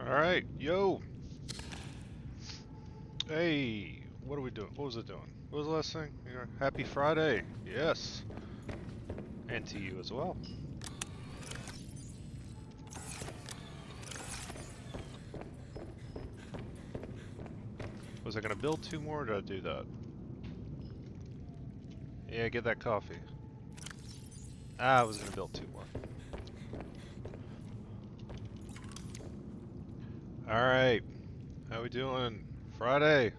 Alright, yo! Hey, what are we doing? What was it doing? What was the last thing? Happy Friday! Yes! And to you as well. Was I gonna build two more or did I do that? Yeah, get that coffee. I was gonna build two more. Alright, how we doing? Friday!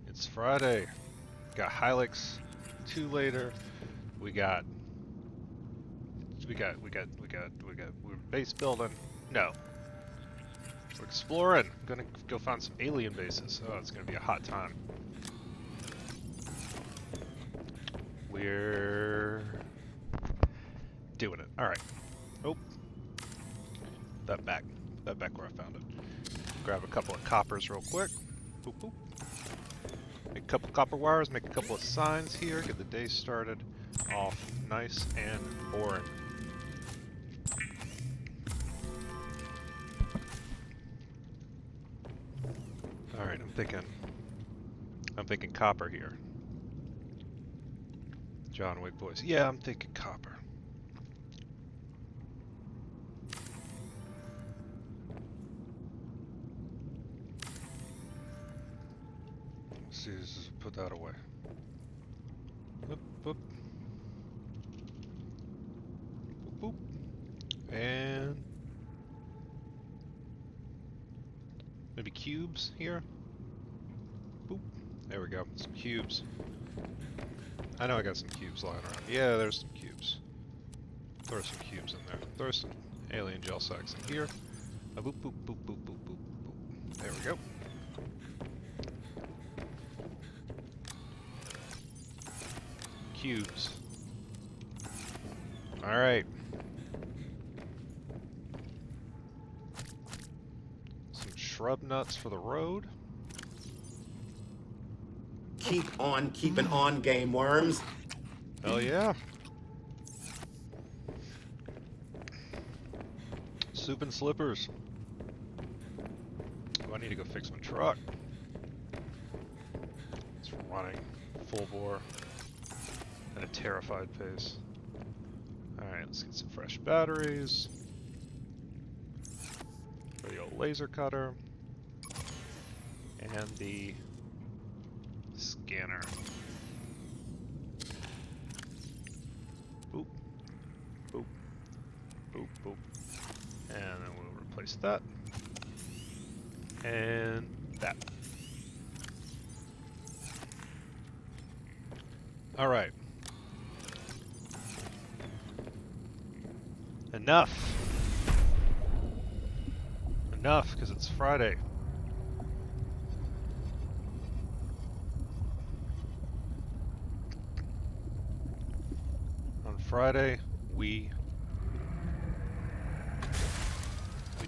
It's Friday. Got Hilux 2 later. We're base building. No. We're exploring. I'm gonna go find some alien bases. Oh, it's gonna be a hot time. We're doing it. Alright. Oh. That back where I found it. Grab a couple of coppers real quick. Boop, boop. Make a couple copper wires, make a couple of signs here, get the day started off nice and boring. Alright, I'm thinking copper here. John Wick voice. Yeah, I'm thinking copper. Let's see, let's put that away. Boop, boop. Boop, boop. And maybe cubes here. Boop. There we go. Some cubes. I know I got some cubes lying around. Yeah, there's some cubes. Throw some cubes in there. Throw some alien gel sacks in here. Boop, boop, boop, boop, boop, boop, boop. There we go. Cubes. Alright. Some shrub nuts for the road. Keep on keeping on, game worms. Hell yeah. Soup and slippers. Oh, I need to go fix my truck. It's running full bore at a terrified pace. Alright, let's get some fresh batteries. For the old laser cutter. And the scanner. Boop. Boop. Boop, boop. And then we'll replace that. And that. Alright. Enough. Enough, because it's Friday. On Friday, we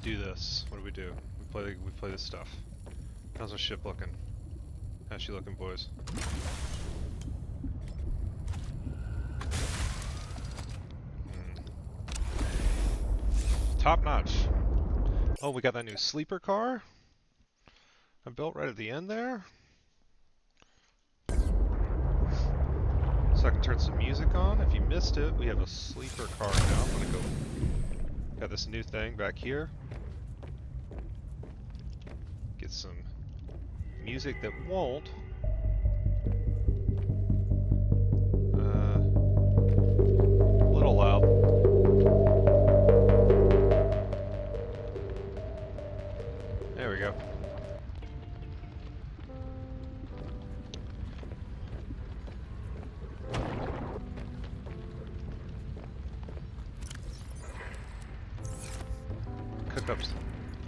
do this. What do? We play this stuff. How's our ship looking? How's she looking, boys? Top notch. Oh, we got that new sleeper car I built right at the end there. So I can turn some music on. If you missed it, we have a sleeper car now. I'm gonna go. Got this new thing back here. Get some music that won't. A little loud. There we go. Cook up some.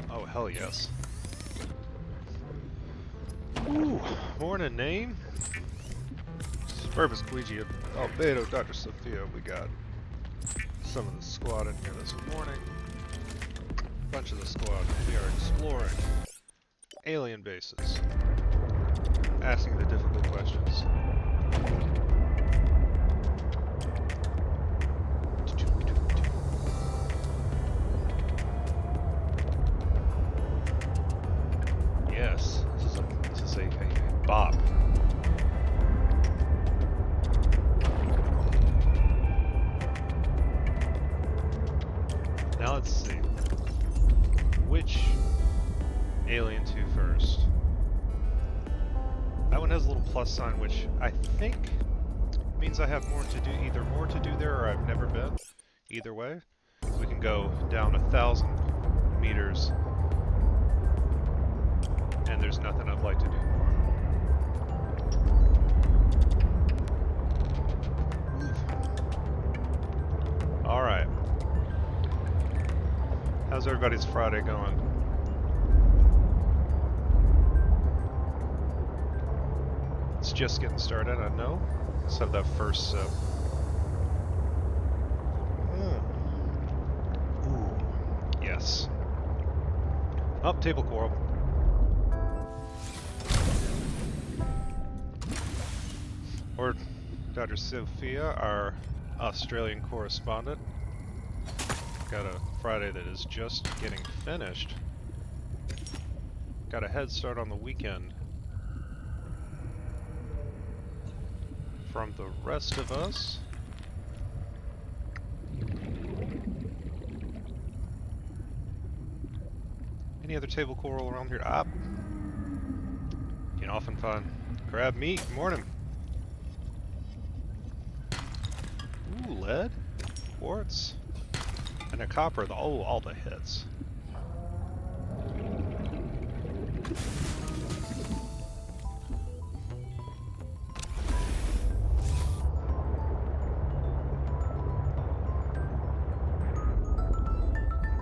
Oh, hell yes. Ooh, morning, name. Suburbus Squeegee, Albedo, Dr. Sophia. We got some of the squad in here this morning. Bunch of the squad. We are exploring alien bases, asking the difficult questions. bop. Now let's see. Which alien to first? That one has a little plus sign, which I think means I have more to do, either more to do there or I've never been. Either way, we can go down 1,000 meters and there's nothing I'd like to do more. Alright. How's everybody's Friday going? It's just getting started, I know. Let's have that first sip. Ooh, yes. Up, table coral. Or Dr. Sophia, our Australian correspondent. Got a Friday that is just getting finished. Got a head start on the weekend from the rest of us. Any other table coral around here? Ah, you can often find crab meat. Morning. Ooh, lead, quartz, and a copper. Oh, all the hits.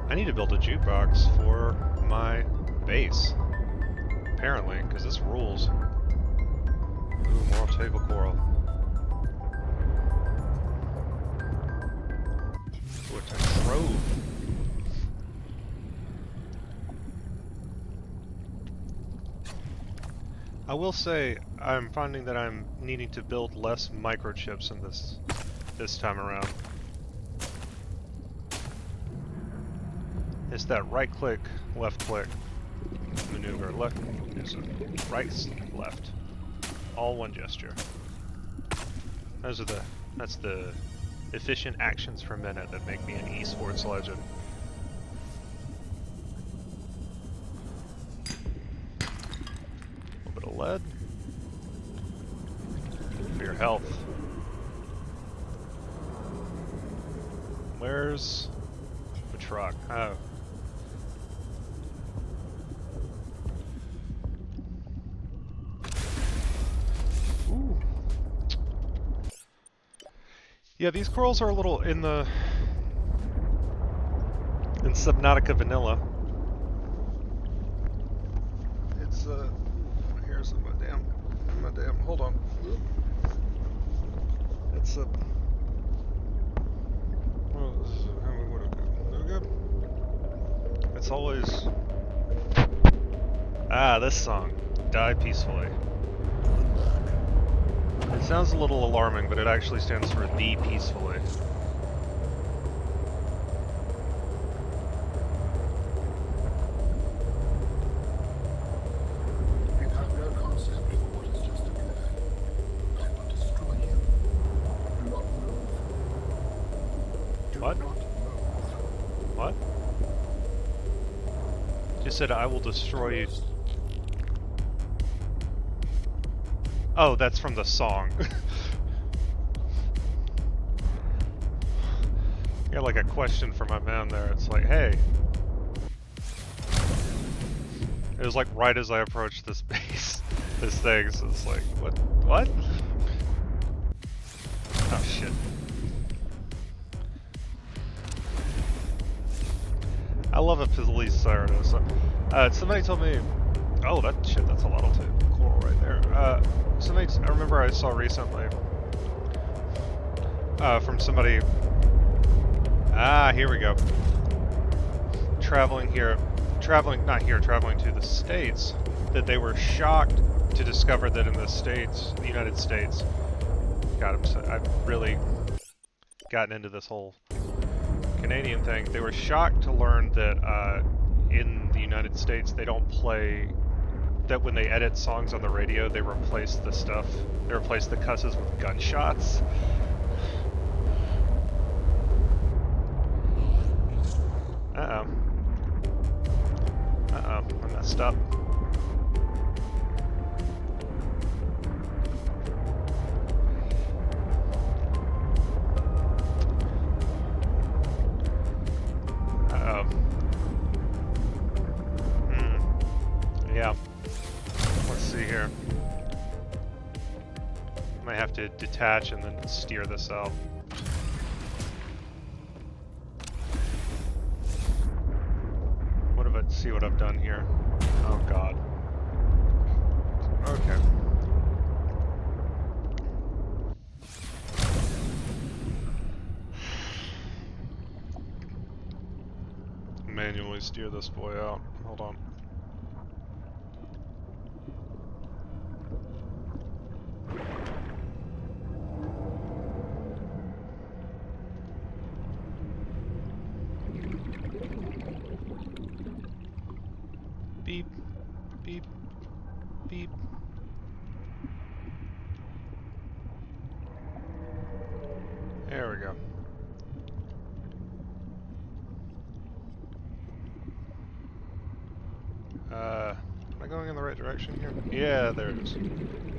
I need to build a jukebox for my base, apparently, because this rules. Ooh, more table coral. Ooh, it's a trove. I will say, I'm finding that I'm needing to build less microchips in this time around. It's that right click, left click maneuver. Left is a right, left. All one gesture. That's the efficient actions per minute that make me an esports legend. A little bit of lead. For your health. Where's the truck? Oh. Ooh. Yeah, these corals are a little in Subnautica vanilla. It's here's my damn hold on. It's a it's always this song, Die Peacefully. It sounds a little alarming, but it actually stands for The Peacefully. You have no concept of what has just occurred. I will destroy you. Do not move. Do What? not move. What? Just said I will destroy you. Oh, that's from the song. I got like a question for my man there. It's like, hey. It was like right as I approached this base, this thing, so it's like, what? Oh shit. I love a police siren. Somebody told me, oh that's a lot of coral right there. I remember I saw recently from somebody. Here we go. Traveling to the States, that they were shocked to discover that in the United States, God, I've really gotten into this whole Canadian thing. They were shocked to learn that in the United States they don't play that when they edit songs on the radio, they replace the stuff. They replace the cusses with gunshots. Uh-oh. Uh-oh, I messed up. Uh-oh. Yeah. Let's see here. Might have to detach and then steer this out. See what I've done here. Oh god. Okay. Manually steer this boy out. Hold on. Beep, beep, beep. There we go. Am I going in the right direction here? Yeah, there it is.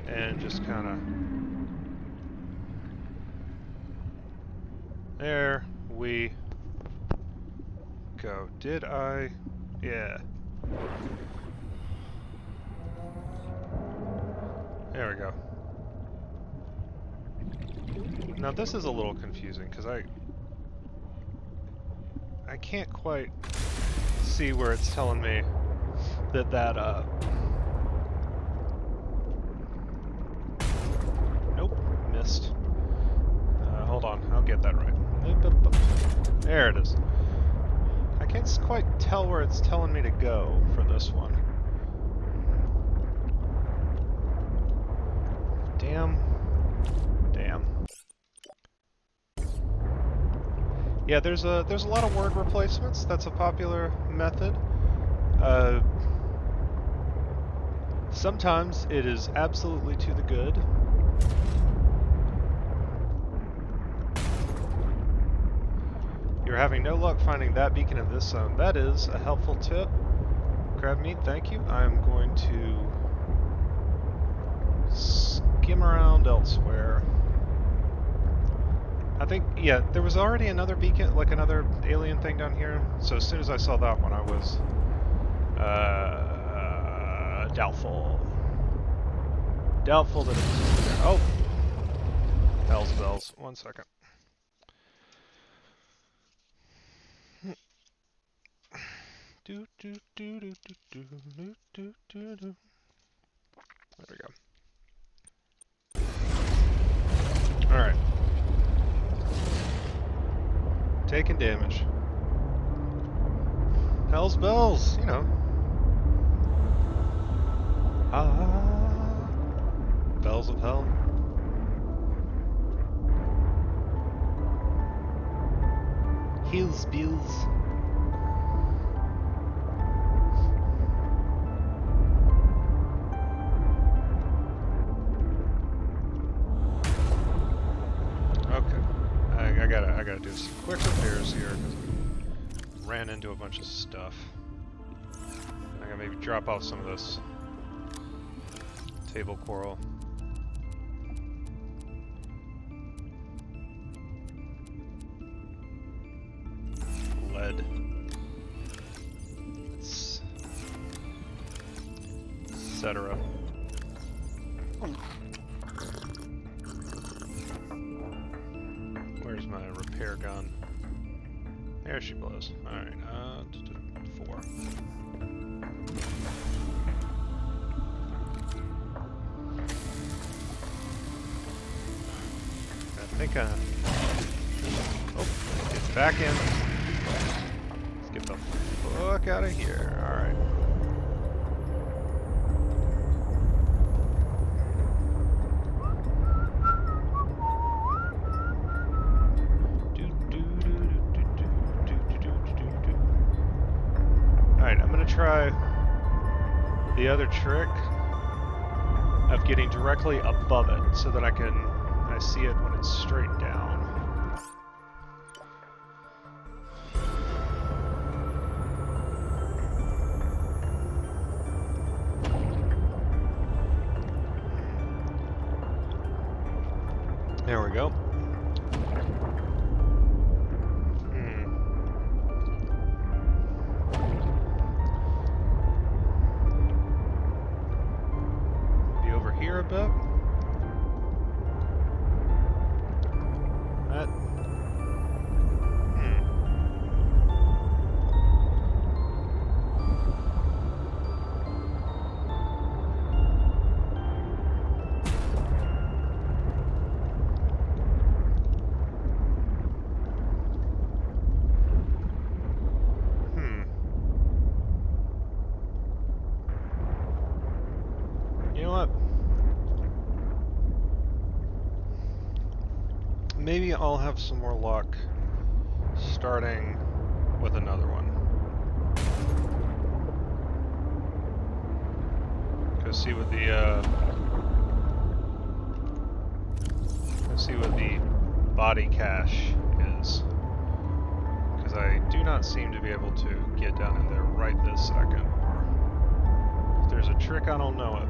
And just kind of... There we go. Did I... Yeah. There we go. Now this is a little confusing because I can't quite see where it's telling me that nope, missed. Hold on, I'll get that right. There it is. I can't quite tell where it's telling me to go for this one. Damn. Yeah, there's a lot of word replacements. That's a popular method. Sometimes it is absolutely to the good. You're having no luck finding that beacon in this zone. That is a helpful tip. Crab meat, thank you. I'm going to skim around elsewhere. I think, yeah, there was already another beacon, like another alien thing down here. So as soon as I saw that one, I was doubtful. Doubtful that it was there. Oh! Hell's bells. 1 second. There we go. Alright. Taking damage. Hell's bells, you know. Ah, bells of hell. Hills bills. I gotta do some quick repairs here because I ran into a bunch of stuff. I gotta maybe drop off some of this table coral. Lead. Etc. Where's my repair gun? There she blows. Alright, 4. I think oh, it's back in. Let's get the fuck out of here. Alright. Alright, I'm gonna try the other trick of getting directly above it so that I see it when it's straight down. There we go. Maybe over here a bit. That. You know what? Maybe I'll have some more luck starting with another one. Go see what the body cache is. Because I do not seem to be able to get down in there right this second. Or if there's a trick, I don't know it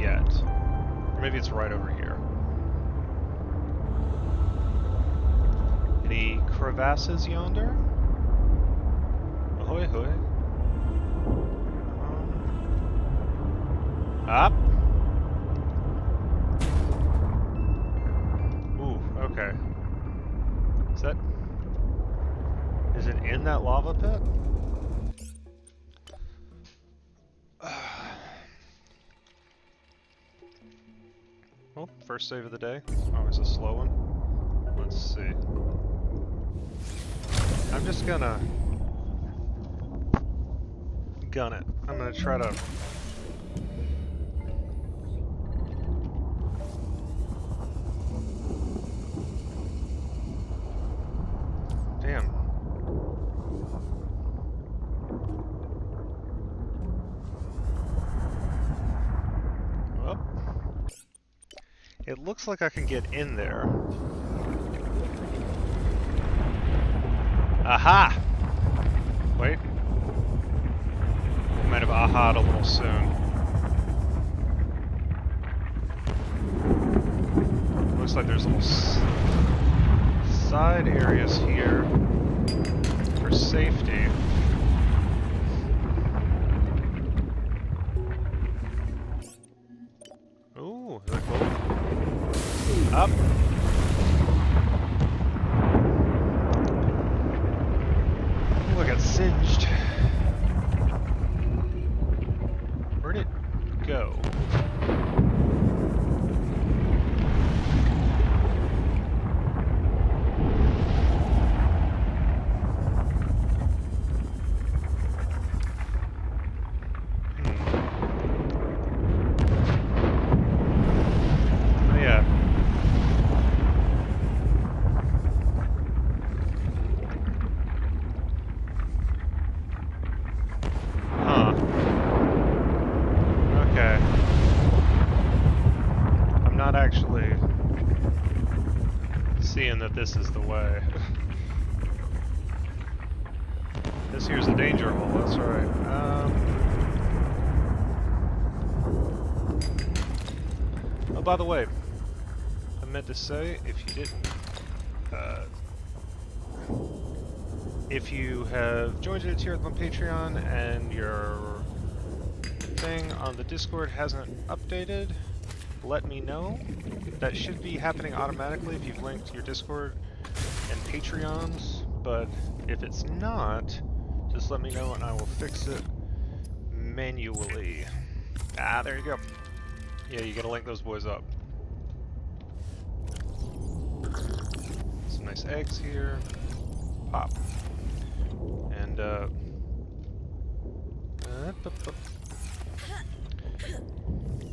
yet. Or maybe it's right over here. Any crevasses yonder? Ahoy, hoy. Up. Ooh, okay. Is it in that lava pit? Well, first save of the day. Always a slow one. Let's see. I'm just gonna gun it. I'm gonna try to damn. Well, it looks like I can get in there. Aha! Wait. Might have aha'd a little soon. Looks like there's little side areas here for safety. Ooh, is that cool? Up. Ooh, I got singed. Where'd it go? Seeing that this is the way. This here's a danger hole, that's right. Oh, by the way, I meant to say, if you didn't, if you have joined a tier on Patreon and your thing on the Discord hasn't updated, let me know. That should be happening automatically if you've linked your Discord and Patreons, but if it's not, just let me know and I will fix it manually. Ah, there you go. Yeah, you gotta link those boys up. Some nice eggs here. Pop. And,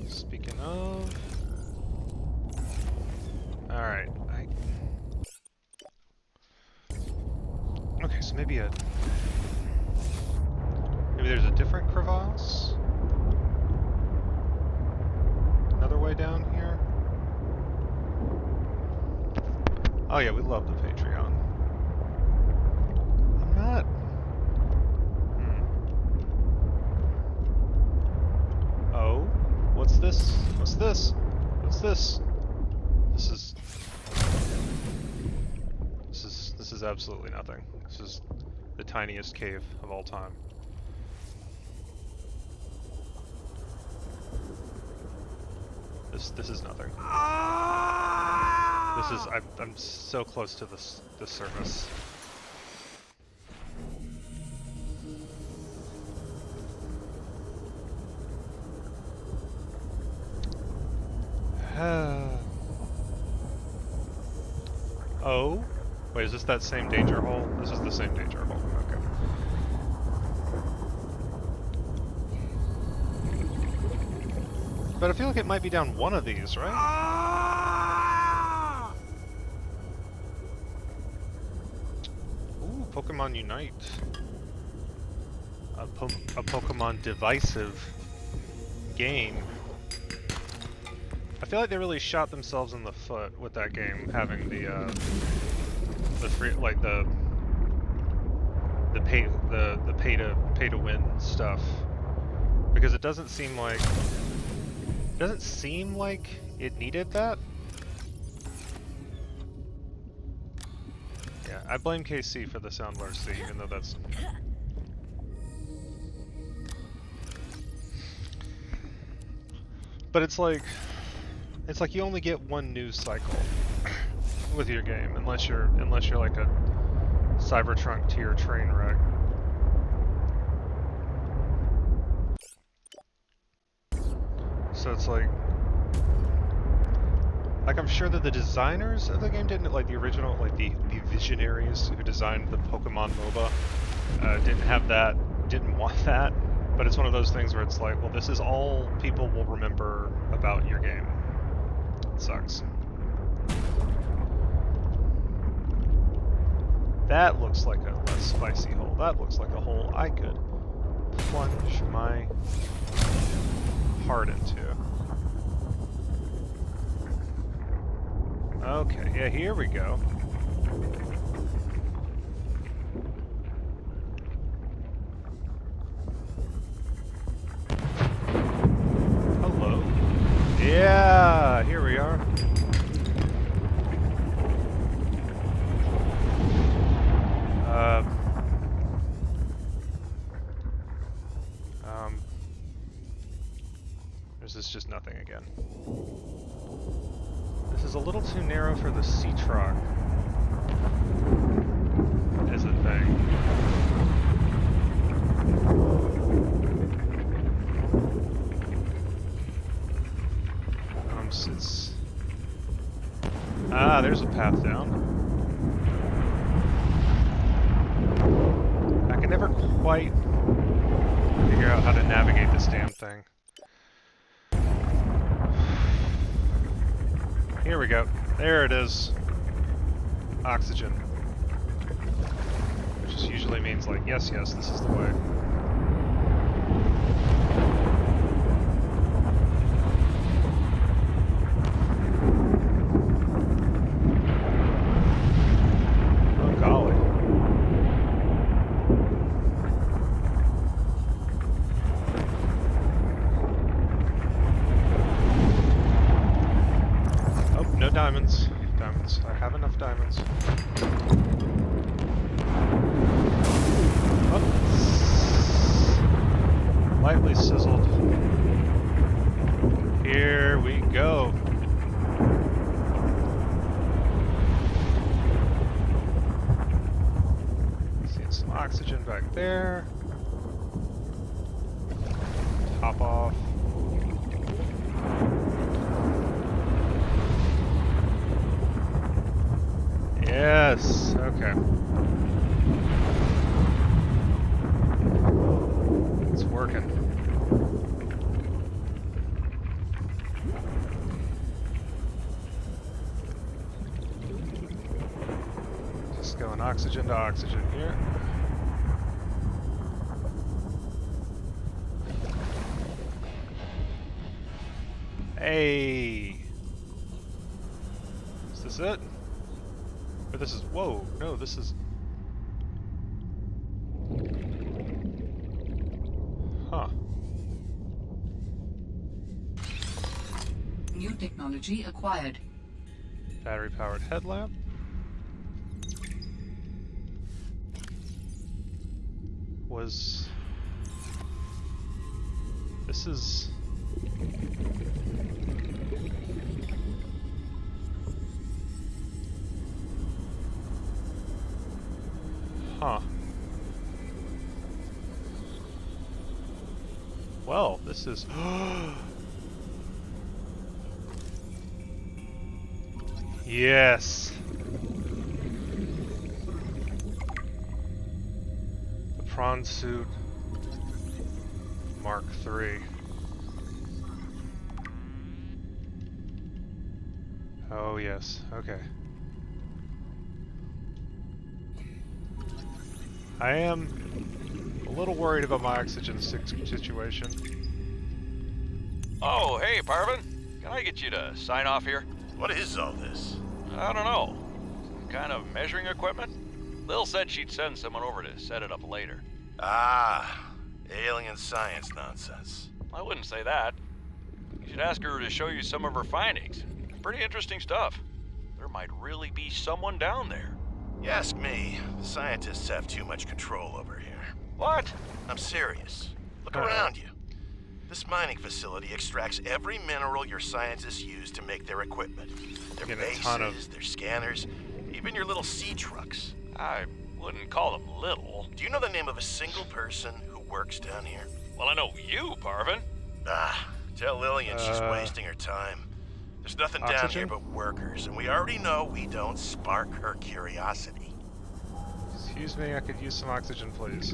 speaking of... Alright, okay, so maybe there's a different crevasse? Oh yeah, we love the Patreon. I'm not... Oh? What's this? What's this? What's this? This is absolutely nothing. This is the tiniest cave of all time. This is nothing. This is I'm so close to the surface. Oh? Wait, is this that same danger hole? This is the same danger hole. Okay. But I feel like it might be down one of these, right? Ooh, Pokemon Unite. A Pokemon divisive game. I feel like they really shot themselves in the foot with that game, having the free, like the pay to win stuff, because it doesn't seem like it needed that. Yeah, I blame KC for the sound varsity, even though that's... But it's like you only get one news cycle with your game, unless you're like a Cybertrunk tier train wreck. So it's like I'm sure that the designers of the game didn't, like the original, like the visionaries who designed the Pokemon MOBA, didn't have that, didn't want that, but it's one of those things where it's like, well, this is all people will remember about your game. It sucks. That looks like a less spicy hole. That looks like a hole I could plunge my heart into. Okay, yeah, here we go. Hello. Yeah, here we are. This is just nothing again. This is a little too narrow for the Sea-Troc, is the thing. It's... Ah, there's a path down. I can never quite figure out how to navigate this damn thing. Here we go. There it is. Oxygen. Which just usually means like, yes, yes, this is the way. Oh, golly. No diamonds. Diamonds. I have enough diamonds. Oh. Lightly sizzled. Here we go. See some oxygen back there. Top off. Yes, okay. It's working. Just going oxygen to oxygen here. Hey! Is this it? this is... Whoa, no, this is... Huh. New technology acquired. Battery-powered headlamp. Was... This is... Huh. Well, this is... Yes! The prawn suit Mark III. Oh yes, okay. I am a little worried about my oxygen situation. Oh, hey, Parvin. Can I get you to sign off here? What is all this? I don't know. Some kind of measuring equipment? Lil said she'd send someone over to set it up later. Ah, alien science nonsense. I wouldn't say that. You should ask her to show you some of her findings. Pretty interesting stuff. There might really be someone down there. You ask me, the scientists have too much control over here. What? I'm serious. Look around you. This mining facility extracts every mineral your scientists use to make their equipment. Their Get a ton bases, their scanners, even your little sea trucks. I wouldn't call them little. Do you know the name of a single person who works down here? Well, I know you, Parvin. Ah, tell Lillian she's wasting her time. There's nothing down Oxygen? here but workers, and we already know we don't spark her curiosity. Excuse me, I could use some oxygen, please.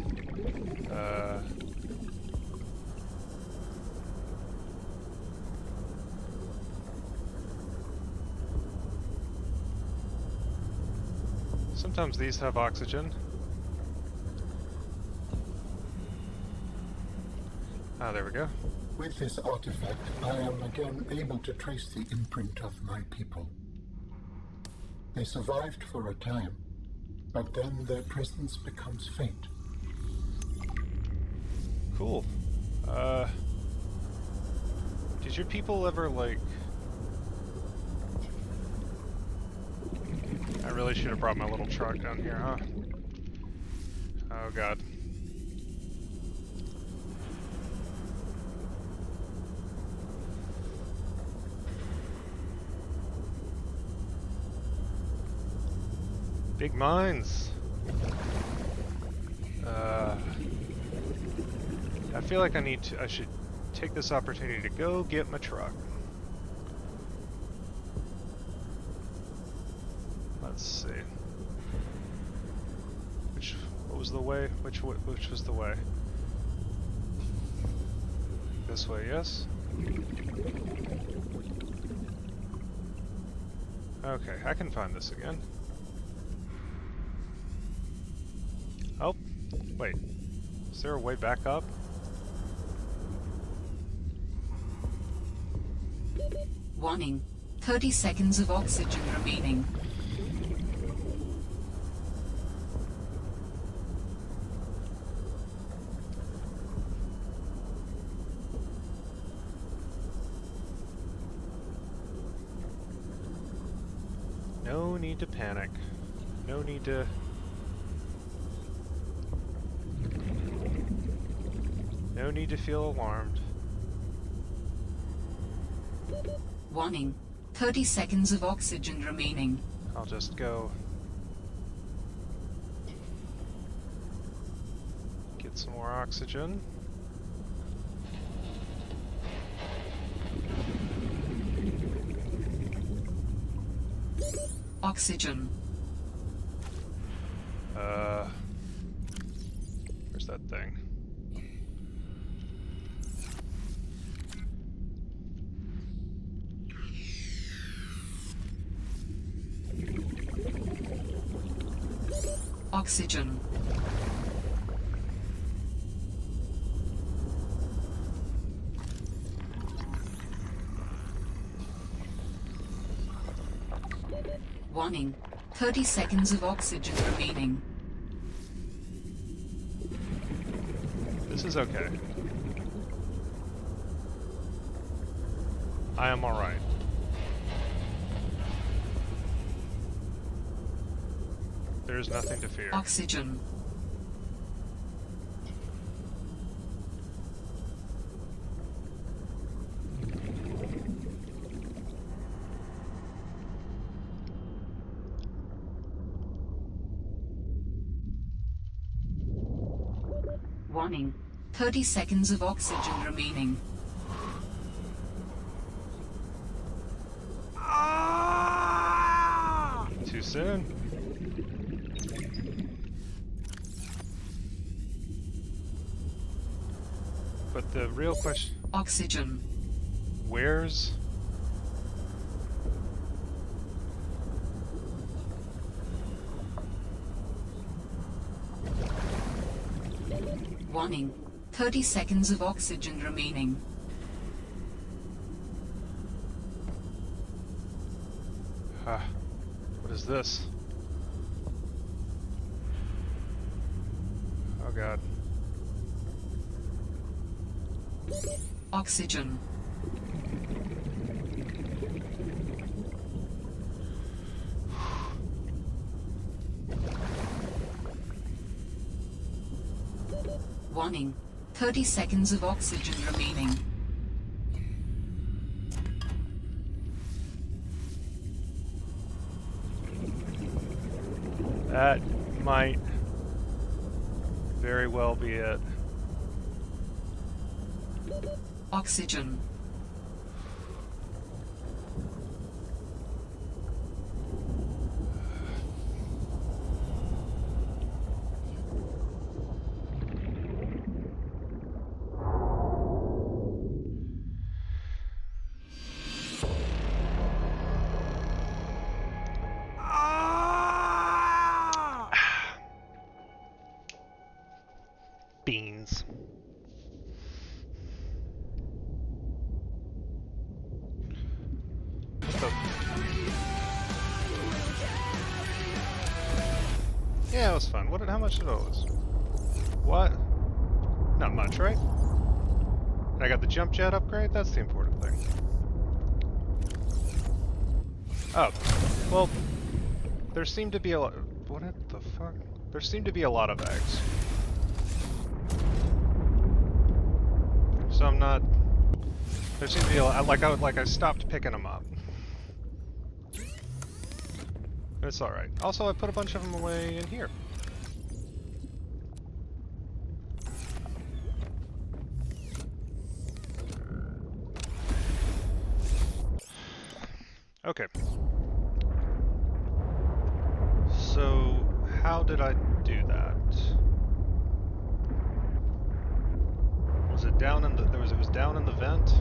Sometimes these have oxygen. Ah, there we go. With this artifact, I am again able to trace the imprint of my people. They survived for a time, but then their presence becomes faint. Cool. Did your people ever, like... I really should have brought my little truck down here, huh? Oh god. Big mines. I feel like I should take this opportunity to go get my truck. Let's see. What was the way? Which was the way? This way, yes? Okay, I can find this again. Oh, wait. Is there a way back up? Warning. 30 seconds of oxygen remaining. No need to panic. No need to... No need to feel alarmed. Warning. 30 seconds of oxygen remaining. I'll just go... get some more oxygen. Oxygen. Where's that thing? Oxygen. Warning. 30 seconds of oxygen remaining. This is okay. I am alright. There's nothing to fear. Oxygen. Warning. 30 seconds of oxygen remaining. Too soon. But the real question... Oxygen. Where's... Warning. 30 seconds of oxygen remaining. What is this? Oh god. Oxygen. Warning. 30 seconds of oxygen remaining. That might very well be it. Oxygen. Beans. Yeah, it was fun. How much did it lose? What? Not much, right? And I got the jump jet upgrade? That's the important thing. Oh. Well, there seemed to be a lot... What the fuck? There seemed to be a lot of eggs. So I'm not... There seemed to be a lot... Like I stopped picking them up. It's alright. Also, I put a bunch of them away in here. Okay. So, how did I do that? Was it down in the... It was down in the vent?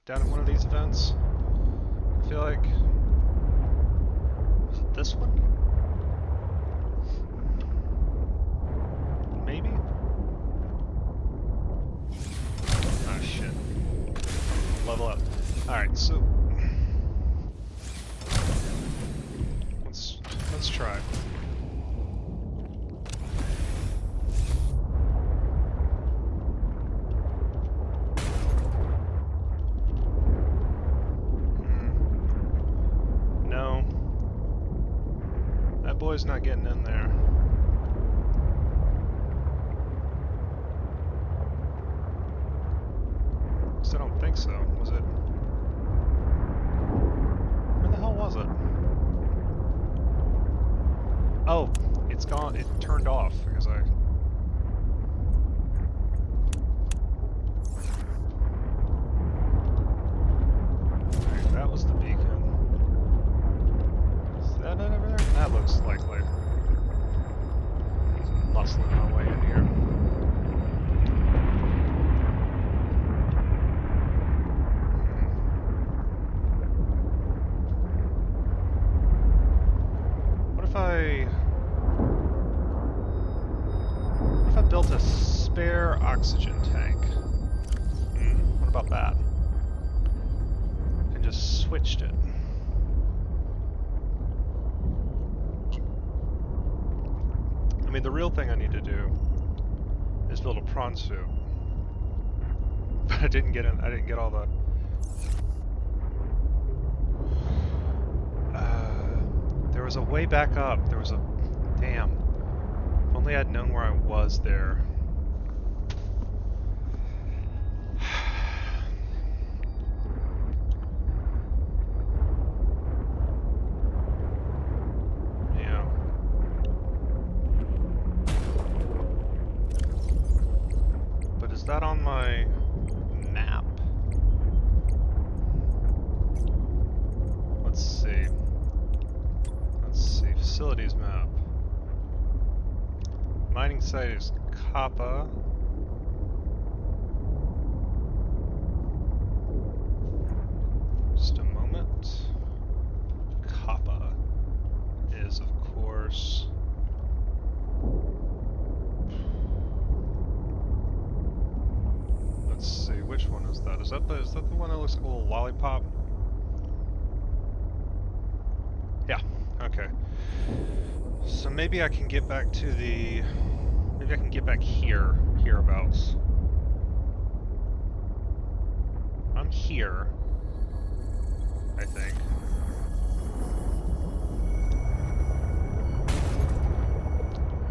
Down in one of these vents? I feel like... Was it this one? Maybe? Oh shit. Level up. Alright, so... Let's try. No. That boy's not getting in there. I don't think so. Was it? Where the hell was it? Oh, it's gone. It turned off because I... Alright, that was the beacon. Is that it over there? That looks likely. Just muscling my way in here. What if I built a spare oxygen tank. What about that? And just switched it. I mean, the real thing I need to do is build a prawn suit. But I didn't get all the... there was a way back up. There was a... Damn. If only I'd known where I was there. Yeah. But is that on my map? Let's see. Facilities map. Mining site is Kappa. Just a moment. Kappa is, of course, let's see, which one is that? Is that the one that looks like a little lollipop? Yeah, okay. So maybe I can get back to the... Maybe I can get back hereabouts. I'm here, I think.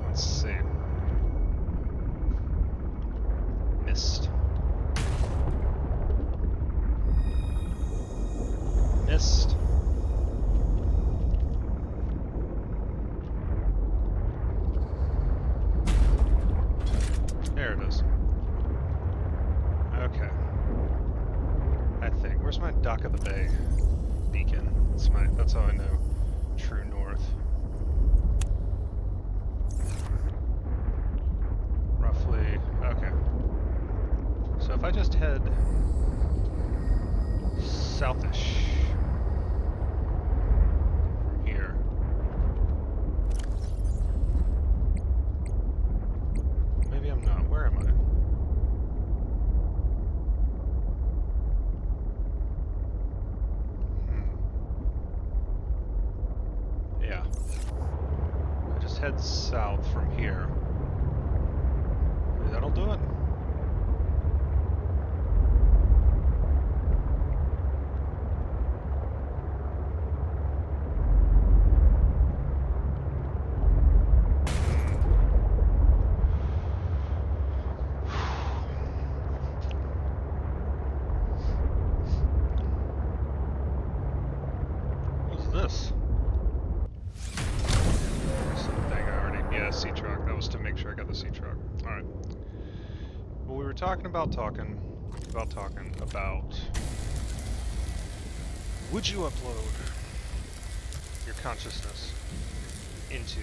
Let's see. Mist. Mist. There it is. Okay. I think. Where's my dock of the bay beacon? That's how I know true north. Roughly. Okay. So if I just head southish from here. Maybe I'm not. Where am I? Yeah. I just head south from here. Maybe that'll do it. This? Something I already... Yeah, sea truck. That was to make sure I got the sea truck. Alright. Well, we were talking about... Would you upload your consciousness into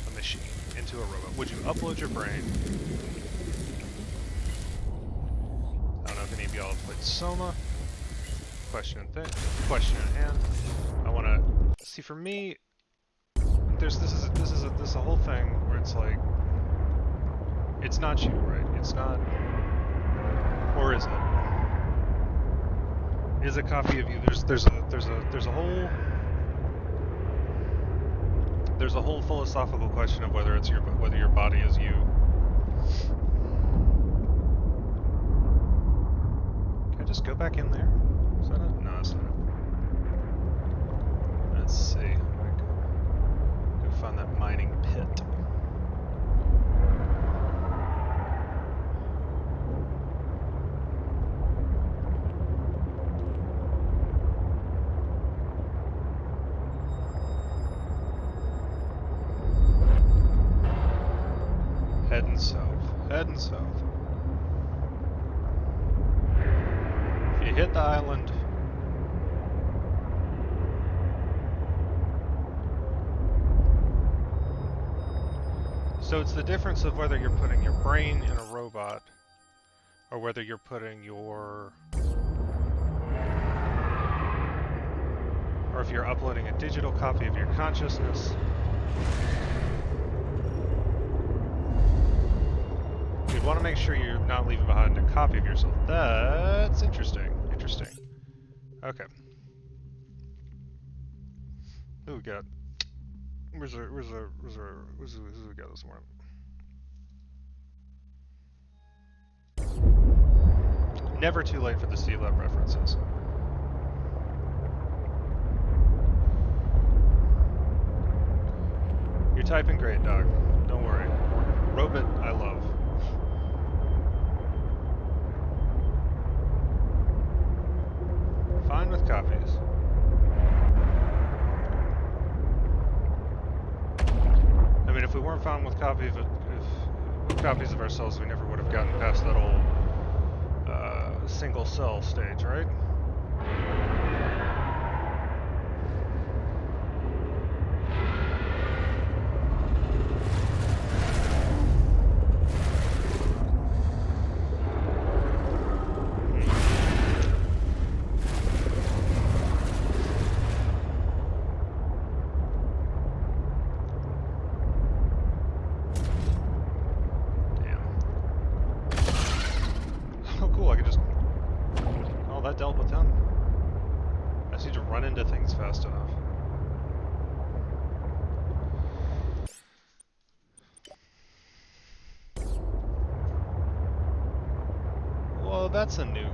a machine, into a robot? Would you upload your brain? I don't know if any of y'all have played Soma. Question at hand. I want to see. For me, this is a whole thing where it's like, it's not you, right? It's not, or is it? Is a copy of you? There's a whole philosophical question of whether your body is you. Can I just go back in there? Is that it? No, that's not it. Let's see. Go find that mining pit. Heading south. Heading south. If you hit the island, so it's the difference of whether you're putting your brain in a robot or whether you're putting your... or if you're uploading a digital copy of your consciousness. want to make sure you're not leaving behind a copy of yourself. That's interesting. Interesting. Okay. Who we got? Who's we got this morning? Never too late for the C-Lab references. You're typing great, dog. Don't worry. Robot, I love. Fine with copies. I mean, if we weren't fine with copies of ourselves, we never would have gotten past that old single cell stage, right? Dealt with them. I just need to run into things fast enough. Well, that's new.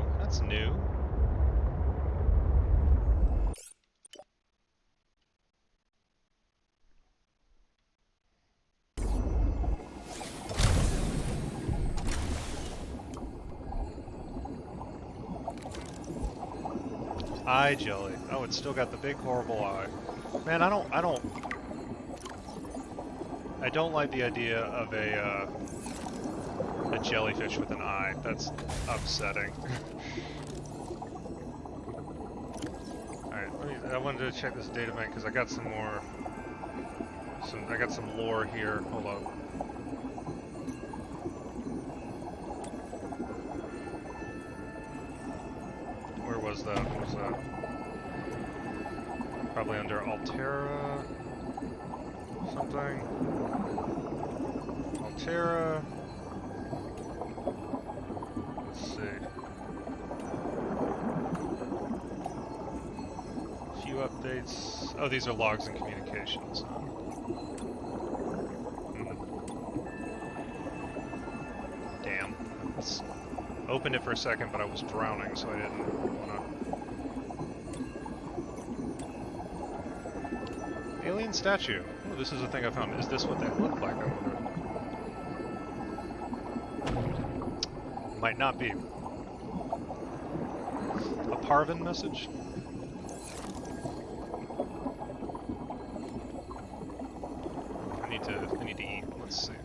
Eye jelly. Oh, it's still got the big horrible eye. Man, I don't like the idea of a jellyfish with an eye. That's upsetting. Alright, I wanted to check this data bank because I got some more. I got some lore here. Hold on. Where was that? What was that? Probably under Altera. Something. Altera. Let's see. Few updates. Oh, these are logs and communications. Damn. Opened it for a second, but I was drowning, so I didn't wanna. Alien statue. Oh, this is a thing I found. Is this what they look like? I wonder. Might not be. A Parvin message? I need to eat. Let's see.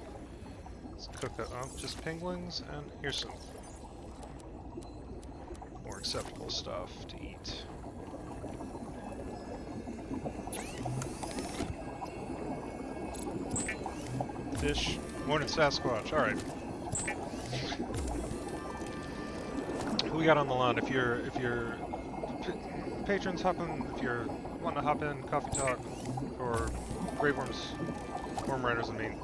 Let's cook up just penguins, and here's some more acceptable stuff to eat. Fish. Morning Sasquatch. Alright. Who we got on the line? If you're patrons hopping, if you're wanting to hop in, coffee talk, or Grave Worms, Worm Riders, I mean,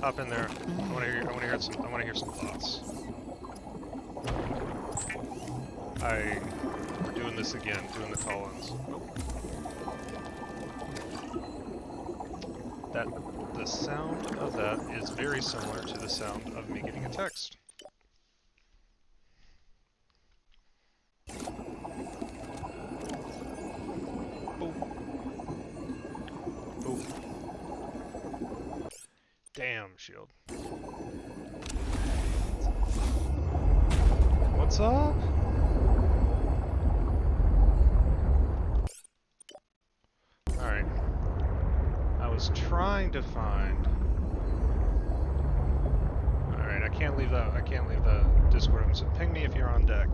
hop in there. I want to hear some thoughts. We're doing this again, doing the call-ins. The sound of that is very similar to the sound of me getting a text. Boop. Boop. Damn, shield. What's up? Alright. I was trying to find. Alright, I can't leave the Discord open, so ping me if you're on deck.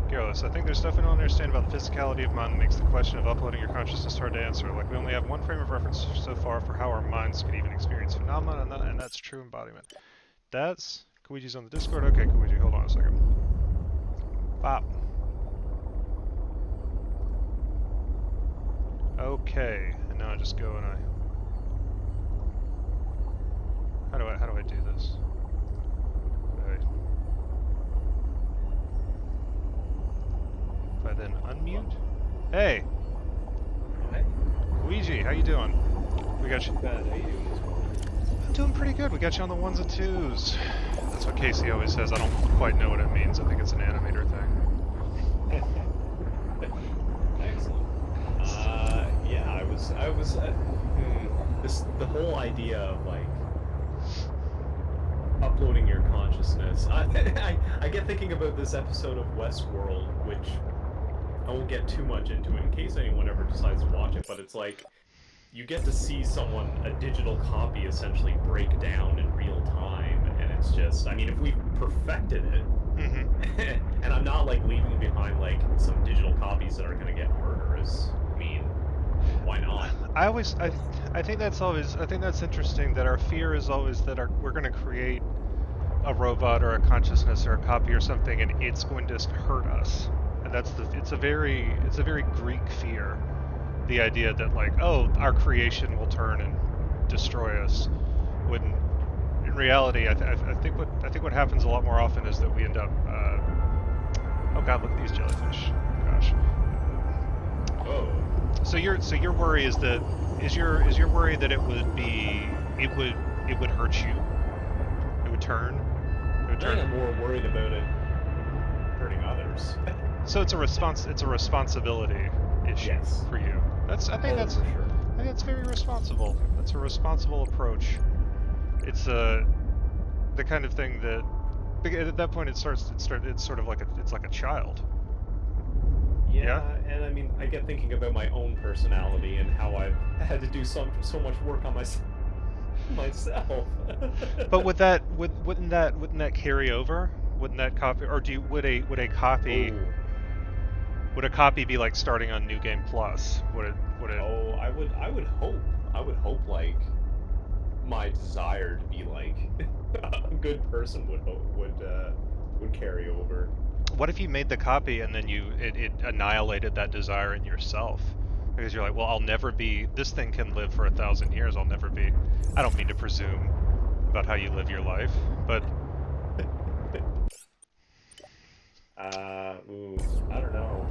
Garrulous, I think there's stuff we don't understand about the physicality of mind that makes the question of uploading your consciousness hard to answer. Like, we only have one frame of reference so far for how our minds could even experience phenomena, and that's true embodiment. That's Koichi's on the Discord. Okay, Koichi, hold on a second. Bop. Okay, and now I just go and I... How do I do this? If I then unmute? Hey! Hi. Luigi, how you doing? We got you. Bad. How you doing this morning? I'm doing pretty good. We got you on the ones and twos. That's what Casey always says. I don't quite know what it means. I think it's an animator thing. Excellent. Yeah, I was. The whole idea of like uploading your consciousness. I get thinking about this episode of Westworld, which I won't get too much into it in case anyone ever decides to watch it. But it's like you get to see a digital copy, essentially break down in real time, and it's just. I mean, if we perfected it. Mm-hmm. And I'm not like leaving behind like some digital copies that are gonna get murderous. I mean, why not? I think that's interesting that our fear is always that we're going to create a robot or a consciousness or a copy or something and it's going to hurt us. And it's a very Greek fear. The idea that like, oh, our creation will turn and destroy us. When in reality, I think what happens a lot more often is that we end up oh god, look at these jellyfish. Gosh. Oh. So your worry is your worry that it would hurt you? It would turn? I think I'm more worried about it hurting others. So it's a responsibility issue for you. I think that's very responsible. That's a responsible approach. It's the kind of thing that at that point it's sort of like a child. Yeah, and I mean, I get thinking about my own personality and how I've had to do so much work on myself. But wouldn't that carry over? Wouldn't that copy, or would a copy be like starting on New Game Plus? Would it? Oh, I would hope like my desire to be like a good person would carry over. What if you made the copy and then it annihilated that desire in yourself? Because you're like, well, I'll never be. This thing can live for 1,000 years. I'll never be. I don't mean to presume about how you live your life, but. I don't know.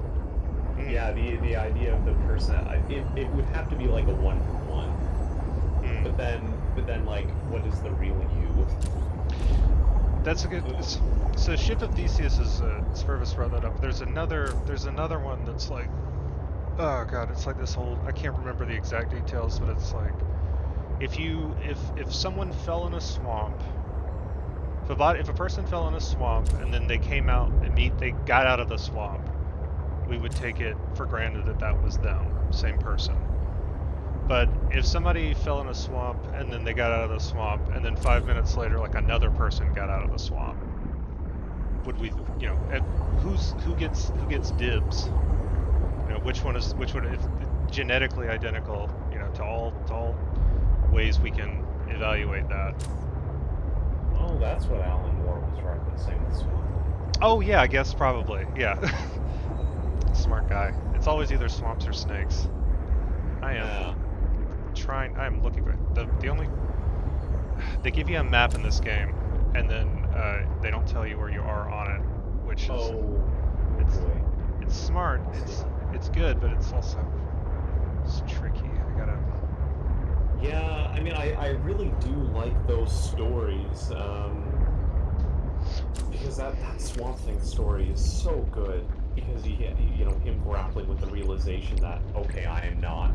Yeah, the idea of the person, it would have to be like a 1-for-1. But then like, what is the real you? That's a good. So Ship of Theseus is Spurvis brought that up. There's another one that's like, oh god, it's like this whole. I can't remember the exact details, but it's like, if someone fell in a swamp. If a person fell in a swamp and then they came out and they got out of the swamp, we would take it for granted that was them, same person. But if somebody fell in a swamp and then they got out of the swamp and then 5 minutes later, like another person got out of the swamp, would we, who gets dibs? Which one if genetically identical, to all ways we can evaluate that. Oh, that's what Alan Moore was referencing this one. Oh yeah, I guess probably. Yeah. Smart guy. It's always either swamps or snakes. I am looking for the only. They give you a map in this game, and then they don't tell you where you are on it, which is it's smart. It's good, but it's tricky. I gotta. Yeah, I mean, I really do like those stories, because that Swamp Thing story is so good, because him grappling with the realization that, okay, I am not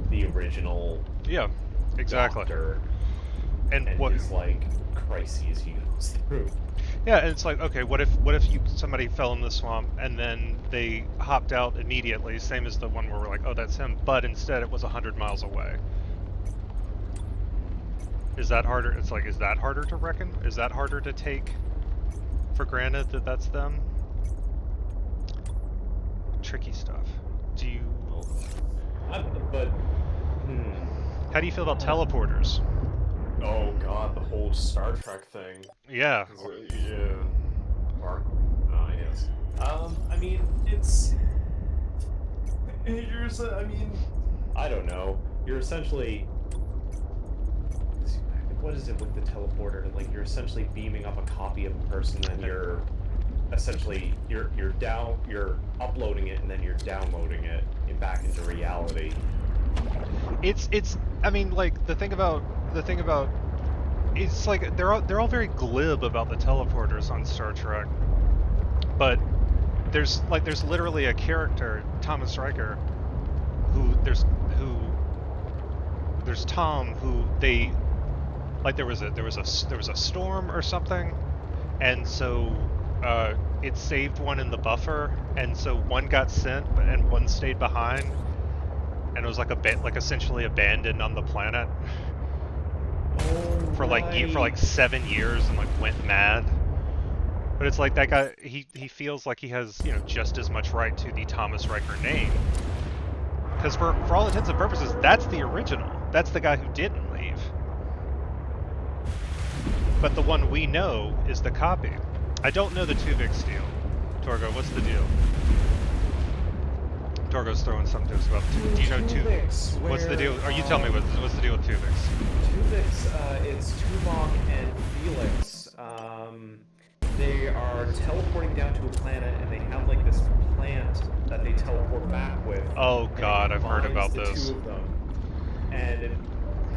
the original doctor, and what his, like, crises he goes through. Yeah, and it's like, okay, what if somebody fell in the swamp and then they hopped out immediately, same as the one where we're like, oh, that's him, but instead it was 100 miles away. Is that harder? It's like, is that harder to reckon? Is that harder to take for granted that that's them? Tricky stuff. Do you... How do you feel about teleporters? Oh god, the whole Star Trek thing. Yeah. Yeah. Mark. Oh, yes. I mean, I don't know. you're essentially. What is it with the teleporter? Like you're essentially beaming up a copy of a person, then you're essentially you're uploading it, and then you're downloading it back into reality. It's I mean, like the thing about it's like they're all very glib about the teleporters on Star Trek, but there's literally a character, Thomas Riker, there's Tom, who they like there was a storm or something, and so it saved one in the buffer, and so one got sent and one stayed behind, and it was like essentially abandoned on the planet for like 7 years and like went mad. But it's like that guy, he feels like he has, you know, just as much right to the Thomas Riker name, because for all intents and purposes, that's the original. That's the guy who didn't leave. But the one we know is the copy. I don't know the Tuvix deal. Torgo, what's the deal? Torgo's throwing something to us about. Do you know Tuvix? What's the deal? Or you tell me what's the deal with Tuvix? Tuvix, it's Tuvok and Felix. They are teleporting down to a planet, and they have like this plant that they teleport back with. Oh God, I've heard about this. Two of them, and it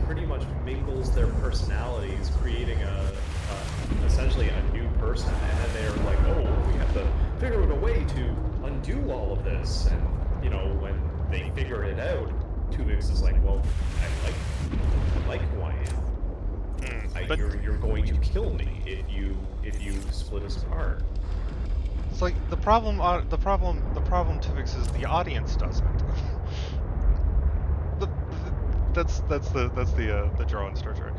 pretty much mingles their personalities, creating essentially a new person. And then they're like, oh, we have to figure out a way to undo all of this. And you know, when they figure it out, Tuvix is like, well, I like who I am. But you're going to kill me if you split us apart. It's like the problem Tuvix is the audience doesn't. That's the draw in Star Trek.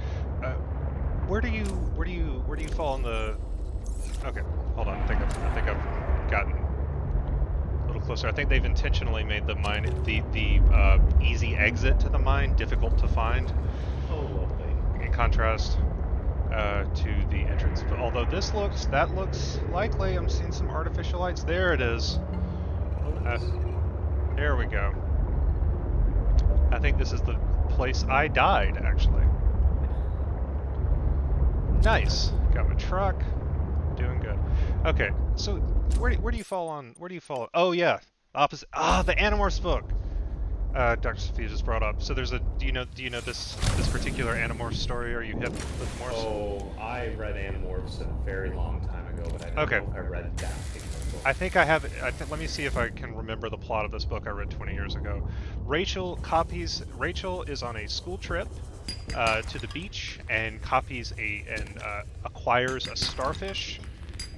Where do you fall in the? Okay, hold on. I think I've gotten a little closer. I think they've intentionally made the mine the easy exit to the mine difficult to find. Oh, lovely. In contrast to the entrance. But although that looks likely. I'm seeing some artificial lights. There it is. There we go. I think this is the place I died, actually. Nice. Got my truck. Doing good. Okay, so where do you fall on? Where do you fall? Oh yeah, opposite. The Animorphs book. Dr. Sophia just brought up. So there's a. Do you know this particular Animorphs story? Are you hip with Morphs? Oh, I read Animorphs a very long time ago, but I don't know if I read that particular book. I think I have. Let me see if I can remember the plot of this book I read 20 years ago. Rachel is on a school trip to the beach and acquires a starfish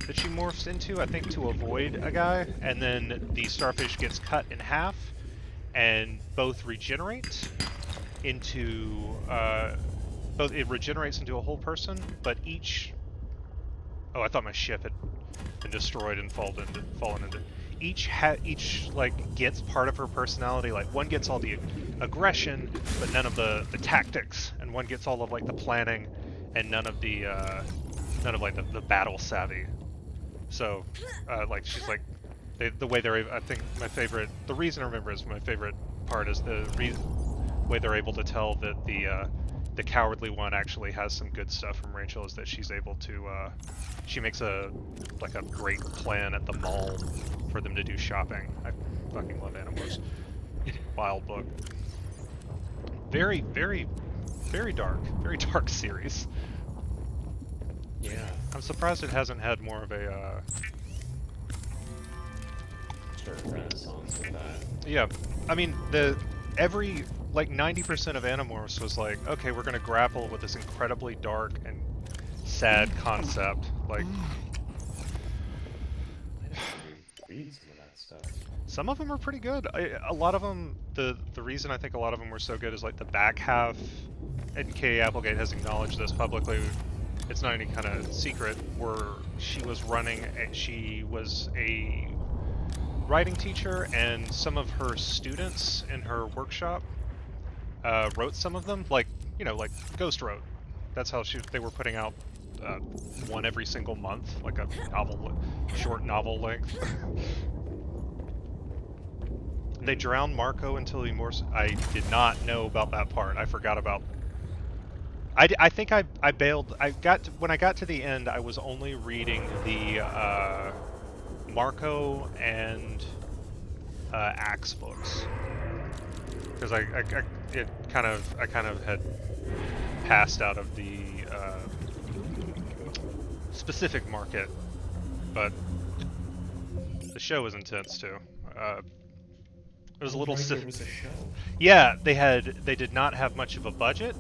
that she morphs into, I think, to avoid a guy, and then the starfish gets cut in half and both regenerates into it regenerates into a whole person, but each. Oh, I thought my ship had been destroyed and fallen into. Each like gets part of her personality. Like one gets all the aggression, but none of the tactics, and one gets all of like the planning, and none of like the battle savvy. So, like she's like. The way they're, I think the reason I remember is my favorite part is the way they're able to tell that the cowardly one actually has some good stuff from Rachel is that she's able to, she makes a great plan at the mall for them to do shopping. I fucking love Animorphs. Wild book. Very, very, very dark series. Yeah. I'm surprised it hasn't had more of a, renaissance with that. Yeah, I mean every 90% of Animorphs was like, okay, we're gonna grapple with this incredibly dark and sad concept. Like, I read some of that stuff. Some of them are pretty good. A lot of them, the reason I think a lot of them were so good is like the back half. And Kay Applegate has acknowledged this publicly. It's not any kind of secret. Where she was a writing teacher, and some of her students in her workshop wrote some of them, like Ghost wrote. That's how they were putting out one every single month, like a short novel length. They drowned Marco until he more. I did not know about that part. I forgot about. I think I bailed. When I got to the end, I was only reading the Marco and Axe books because I kind of had passed out of the specific market, but the show was intense too. It was a little. There was a show. Yeah, they did not have much of a budget,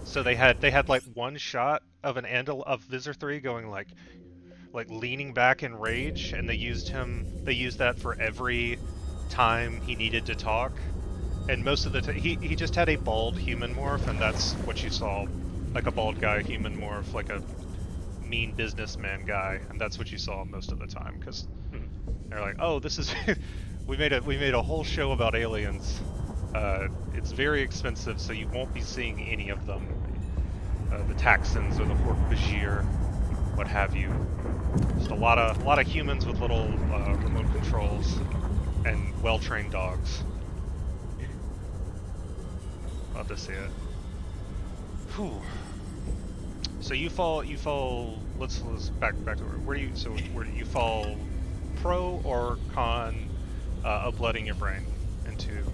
so they had like one shot of of Visor 3 going like leaning back in rage, and they used that for every time he needed to talk, and most of the time he just had a bald human morph, and that's what you saw, like a bald guy human morph, like a mean businessman guy, and that's what you saw most of the time because they're like, oh, this is we made a whole show about aliens. It's very expensive, so you won't be seeing any of them. The Taxons or the Hork-Bajir, what have you. Just a lot of humans with little remote controls and well-trained dogs. Love to see it. Whew. So you fall. Let's back to where do you fall? Pro or con of blooding your brain into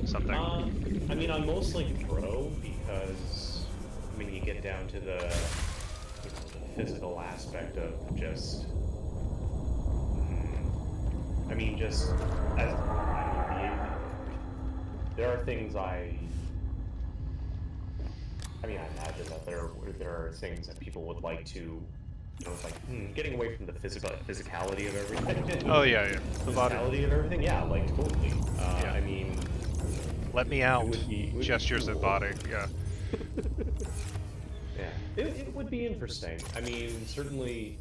something? I mean, I'm mostly pro because, I mean, you get down to the, the physical aspect of just, I mean, just, there are things I imagine that there are things that people would like to, it's like, getting away from the physicality of everything. Oh yeah. The physicality of everything, yeah, like totally. Yeah. I mean, let me out. It would Gestures be at cool. body. Yeah. Yeah, it would be interesting. I mean, certainly.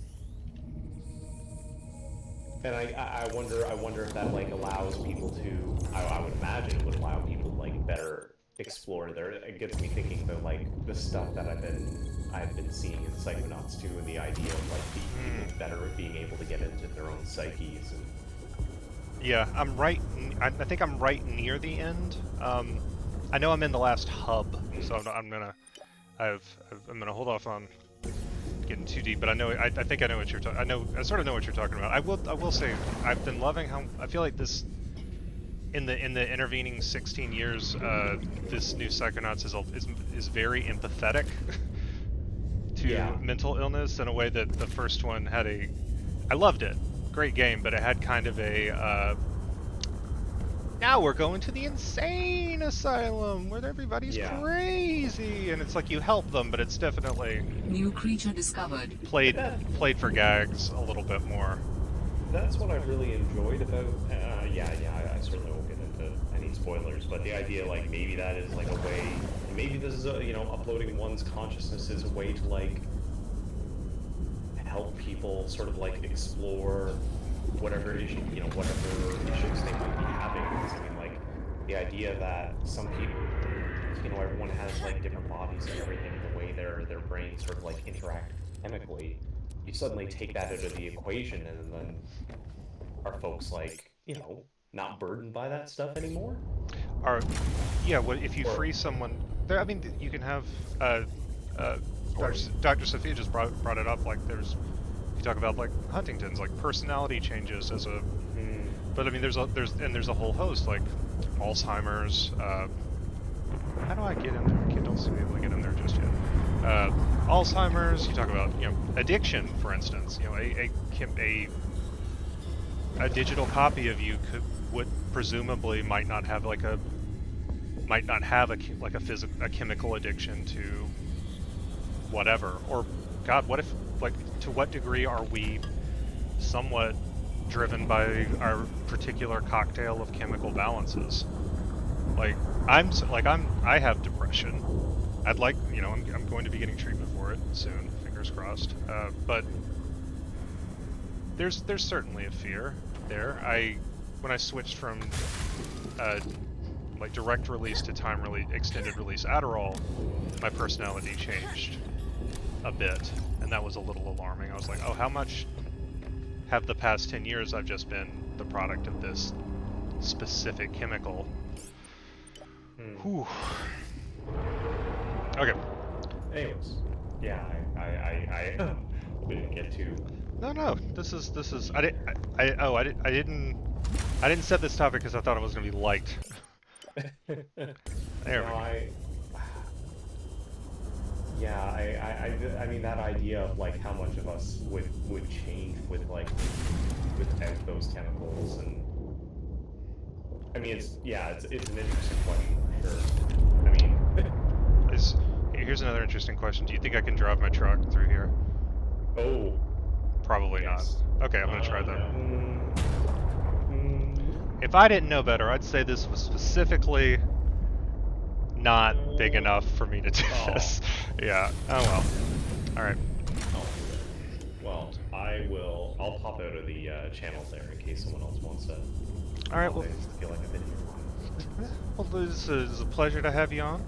And I wonder if that like allows people to. I would imagine it would allow people to like better explore their. It gets me thinking about like the stuff that I've been seeing in Psychonauts 2, and the idea of like people better at being able to get into their own psyches. And Yeah, I think I'm right near the end. I know I'm in the last hub, so I'm gonna hold off on getting too deep. But I think I know what you're talking. I sort of know what you're talking about. I will say I've been loving how I feel like this in the intervening 16 years. This new Psychonauts is very empathetic to mental illness in a way that the first one had a. I loved it. Great game, but it had kind of a now we're going to the insane asylum where everybody's crazy, and it's like you help them, but it's definitely New creature discovered. played for gags a little bit more. that's what I really enjoyed about. I certainly won't get into any spoilers, but the idea, like, maybe that is like a way. Maybe this is uploading one's consciousness is a way to like help people sort of like explore whatever issues they might be having. Because, I mean, like, the idea that some people, everyone has like different bodies and everything, the way their brains sort of like interact chemically, you suddenly take that out of the equation, and then are folks like, not burdened by that stuff anymore? If you free someone there, I mean, you can have Dr. Sophia just brought it up, like you talk about like Huntington's, like personality changes as a but I mean there's a whole host like Alzheimer's. How do I get in there? I don't seem to be able to get in there just yet. Alzheimer's, you talk about addiction, for instance. A digital copy of you would presumably might not have a chemical addiction to whatever. Or God, what if, like, to what degree are we somewhat driven by our particular cocktail of chemical balances? Like, I have depression. I'd like, I'm going to be getting treatment for it soon, fingers crossed. But there's certainly a fear there. When I switched from like direct release to time release, extended release Adderall, my personality changed a bit, and that was a little alarming. I was like, oh, how much have the past 10 years I've just been the product of this specific chemical. Hmm. Whew. Okay. Anyways, yeah, I we didn't get to. No. This is. I didn't set this topic because I thought it was gonna be liked. There we No, go. Yeah, I mean that idea of like how much of us would change with like without those chemicals, and I mean it's an interesting question for sure. I mean, Here's another interesting question. Do you think I can drive my truck through here? oh, Probably yes. not. Okay, I'm gonna try that. Mm, If I didn't know better, I'd say this was specifically not big enough for me to do this. Yeah. Oh well. All right. oh, well, I'll pop out of the channels there in case someone else wants to. All right. Well, I feel like I've been here. well, this is a pleasure to have you on.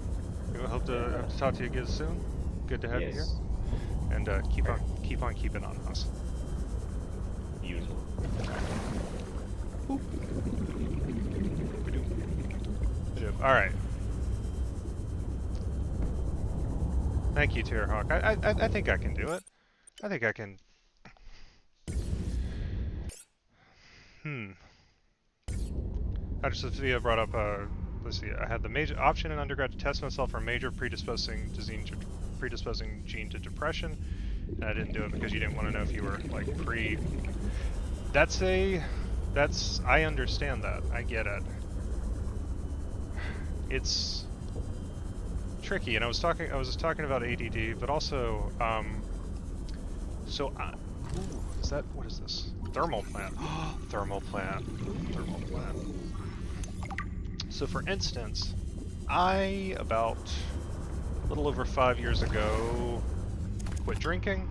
I hope to talk to you again soon. Good to have you here. Yes. And keep on keeping on us. Usual. All right. Thank you, Terrahawk. I think I can do it. I think I can. Sophia brought up. Let's see. I had the major option in undergrad to test myself for a major predisposing gene to depression, and I didn't do it because you didn't want to know if you were like pre. I understand that. I get it. It's tricky, and I was talking about ADD, but also, what is this? Thermal plant. Thermal plant. So for instance, about a little over 5 years ago, quit drinking,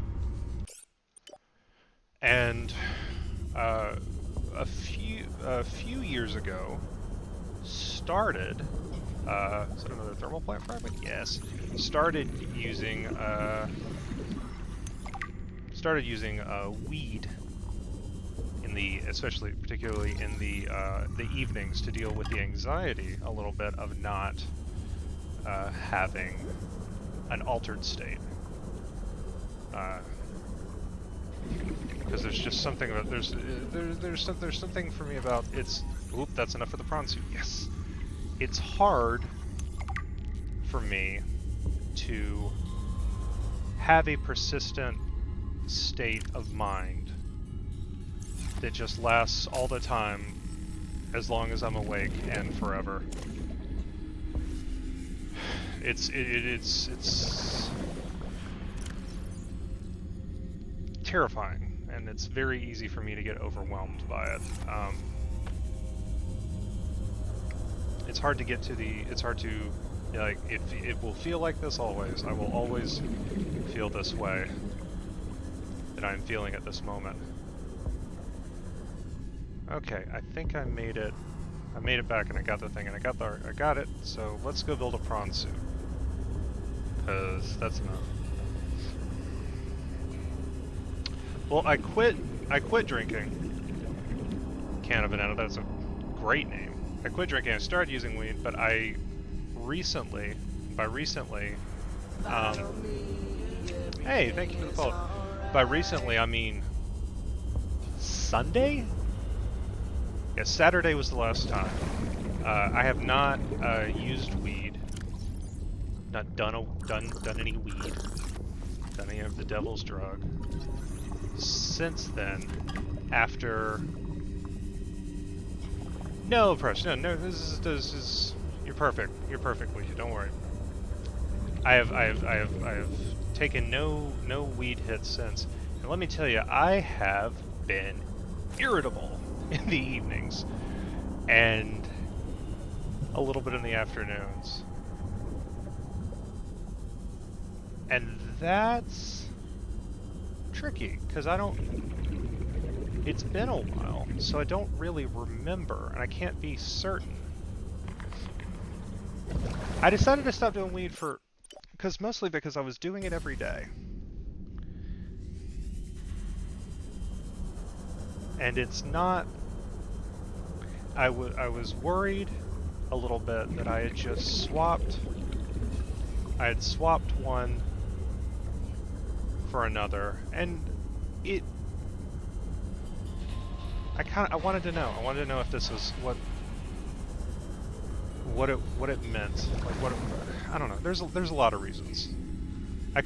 and a few years ago, started. Is that another thermal plant fragment? Yes. Started using weed particularly in the evenings to deal with the anxiety a little bit of not having an altered state. Because there's just something about there's something for me about it's. Oop, that's enough for the prawn soup. Yes. It's hard for me to have a persistent state of mind that just lasts all the time as long as I'm awake and forever. It's terrifying, and it's very easy for me to get overwhelmed by it. It's hard to get to like, it will feel like this always. I will always feel this way that I'm feeling at this moment. Okay, I think I made it back, and I got the thing, and I got it, so let's go build a prawn suit. Cause that's enough. Well, I quit drinking. Can of Banana, that's a great name. I quit drinking, I started using weed, but I recently, hey, thank you for the follow. By recently, I mean Sunday? Yeah, Saturday was the last time. I have not used weed, not done any weed, done any of the devil's drug since then. After. No pressure. No. This is. You're perfect. You're perfect, Lisa. Don't worry. I have taken no weed hits since, and let me tell you, I have been irritable in the evenings and a little bit in the afternoons, and that's tricky because it's been a while, so I don't really remember, and I can't be certain. I decided to stop doing weed mostly because I was doing it every day. And it's not... I was worried a little bit that I had just swapped. I had swapped one for another, and it. I wanted to know. I wanted to know if this was what it meant. Like I don't know. There's a lot of reasons. I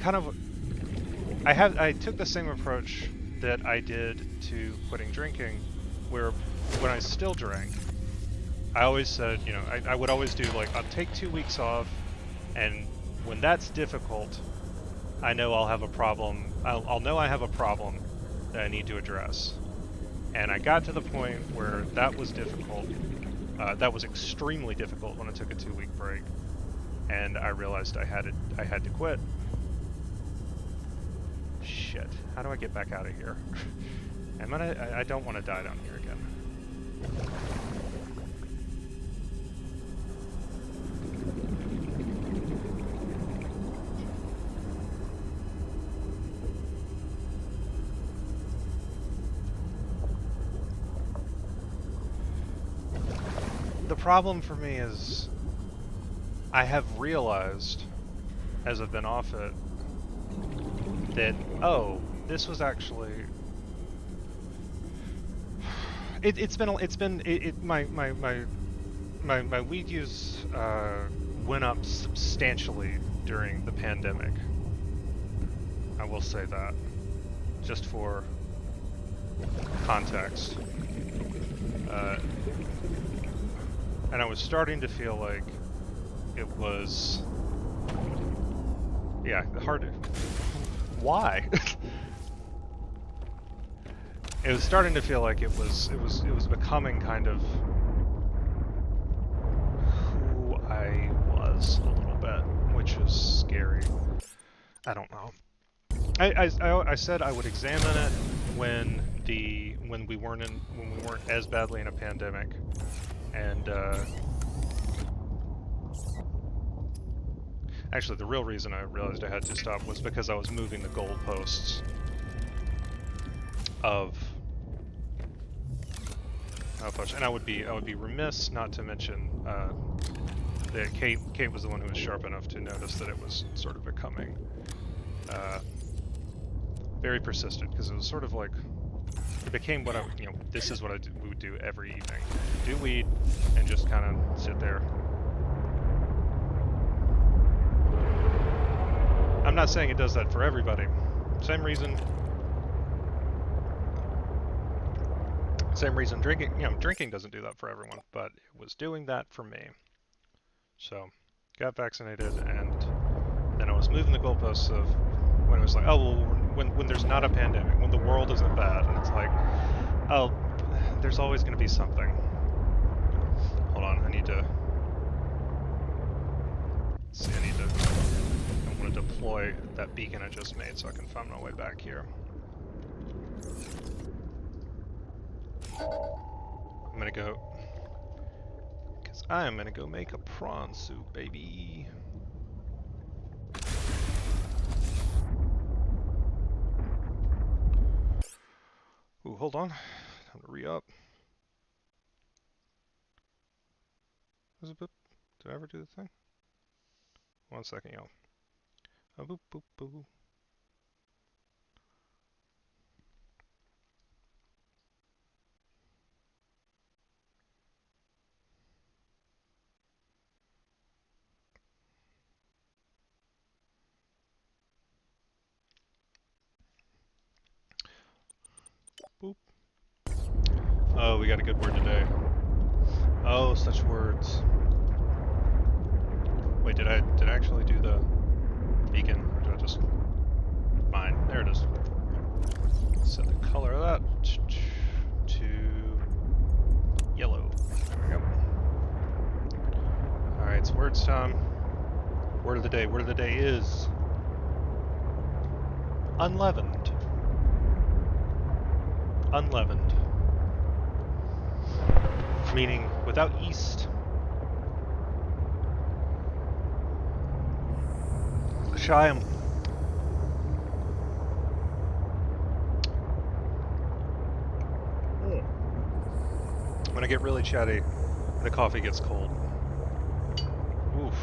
took the same approach that I did to quitting drinking, where when I still drank, I always said, you know, I would always do like, I'll take 2 weeks off, and when that's difficult, I know I'll have a problem. I'll know I have a problem that I need to address. And I got to the point where that was difficult. That was extremely difficult when I took a 2-week break, and I realized I had to quit. Shit. How do I get back out of here? I don't want to die down here again. The problem for me is I have realized, as I've been off it, that, oh, this was actually my weed use went up substantially during the pandemic. I will say that, just for context. And I was starting to feel like it was, yeah, hard to, why? It was starting to feel like it was becoming kind of who I was a little bit, which is scary. I don't know. I said I would examine it when we weren't as badly in a pandemic, and actually the real reason I realized I had to stop was because I was moving the goalposts of how much, and I would be remiss not to mention that Kate was the one who was sharp enough to notice that it was sort of becoming very persistent, because it was sort of like, it became what this is what we would do every evening. Do weed and just kind of sit there. I'm not saying it does that for everybody. Same reason drinking doesn't do that for everyone, but it was doing that for me. So, got vaccinated, and then I was moving the goalposts of when it was like, oh, well, when there's not a pandemic, when the world isn't bad, and it's like, oh, there's always going to be something. Hold on, I want to deploy that beacon I just made so I can find my way back here. I'm gonna go, because I am gonna go make a prawn soup, baby. Ooh, hold on. Time to re-up. Did I ever do the thing? 1 second, y'all. Oh, boop, boop, boop. Boop. Oh, we got a good word today. Oh, such words. Wait, did I actually do the beacon, or did I just mine? There it is. Set the color of that to yellow. There we go. Alright, it's words time. Word of the day. Word of the day is unleavened. Unleavened. Meaning without yeast. Shyam. when I get really chatty, the coffee gets cold. Oof.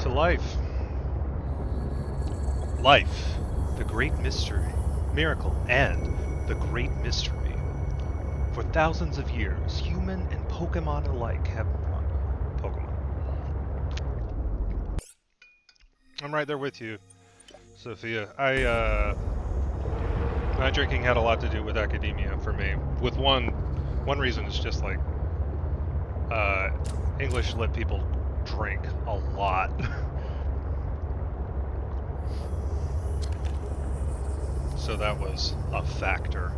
To life. Life, the great mystery, miracle, and the great mystery. For thousands of years, human and Pokemon alike have... Pokemon. I'm right there with you, Sophia. My drinking had a lot to do with academia for me. With one reason is just like, English lit people drink a lot. So that was a factor.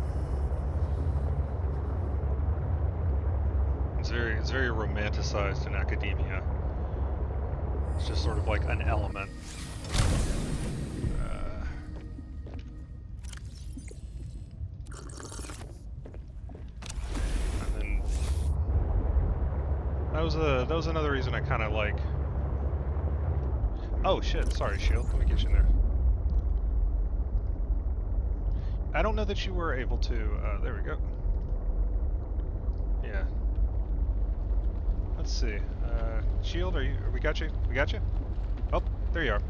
It's very romanticized in academia. It's just sort of like an element. And then that was another reason I kind of like. Oh shit! Sorry, Shield. Let me get you in there. I don't know that you were able to. There we go. Yeah. Let's see. Shield, we got you? We got you? Oh, there you are.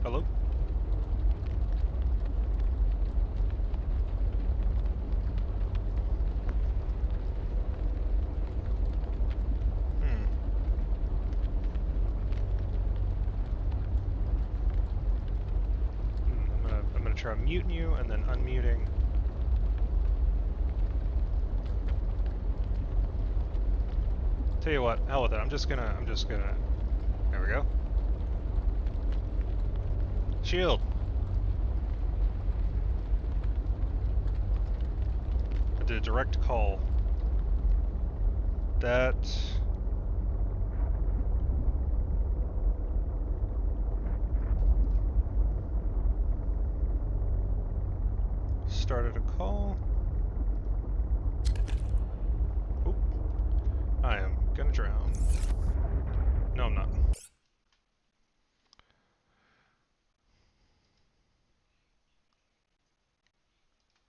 Hello? I'm gonna try muting you and then unmuting. Tell you what, hell with it. I'm just gonna. There we go. Shield. I did a direct call. That. Started a call. Oop. I am gonna drown. No, I'm not.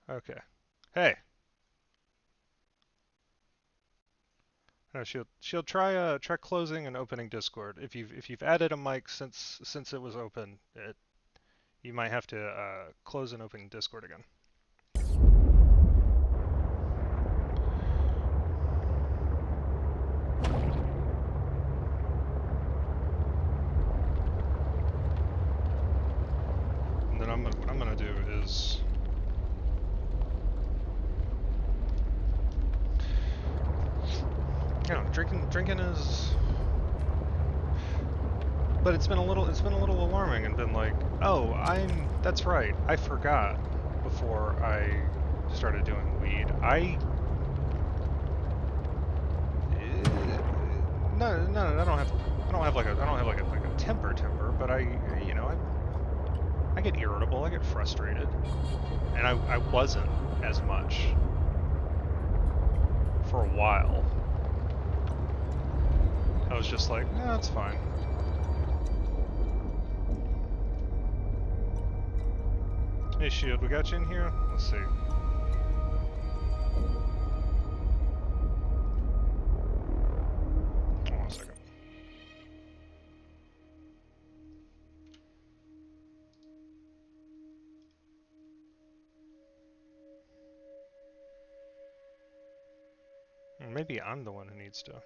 Okay. Hey. No, Shield. Try closing and opening Discord. If you've added a mic since it was open, you might have to close and open Discord again. And then what I'm gonna do is. You know, drinking is, but it's been a little alarming and been like, oh, that's right, I forgot before I started doing weed. No, I don't have like a temper, but I get irritable, I get frustrated, and I wasn't as much for a while. I was just like, no, it's fine. Hey, Shield, we got you in here? Let's see. Hold on a second. Or maybe I'm the one who needs to.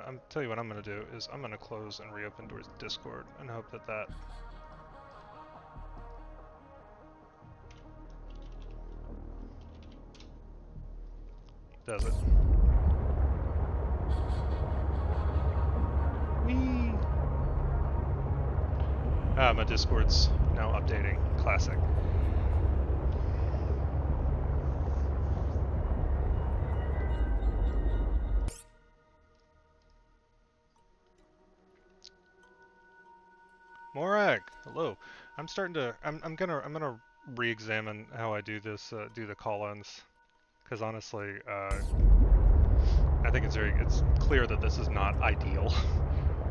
I'm tell you what I'm gonna do is I'm gonna close and reopen Discord and hope that does it. Whee! My Discord's now updating. Classic. Morag, hello. I'm gonna re-examine how I do this, do the call-ins, because honestly, I think it's clear that this is not ideal.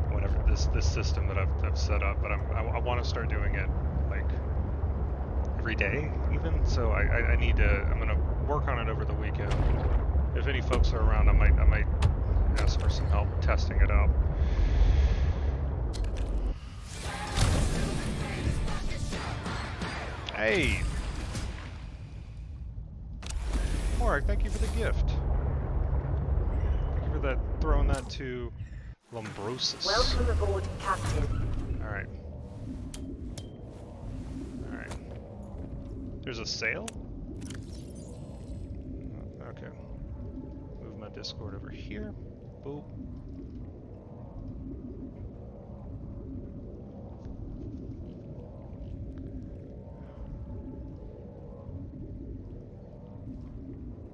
Whatever this system that I've set up, but I want to start doing it like every day even. So I need to. I'm gonna work on it over the weekend. If any folks are around, I might ask for some help testing it out. Hey, Mark, thank you for the gift. Thank you for that, throwing that to Lombrosis. Welcome aboard, Captain. Alright. Alright. There's a sail? Okay. Move my Discord over here. Boop.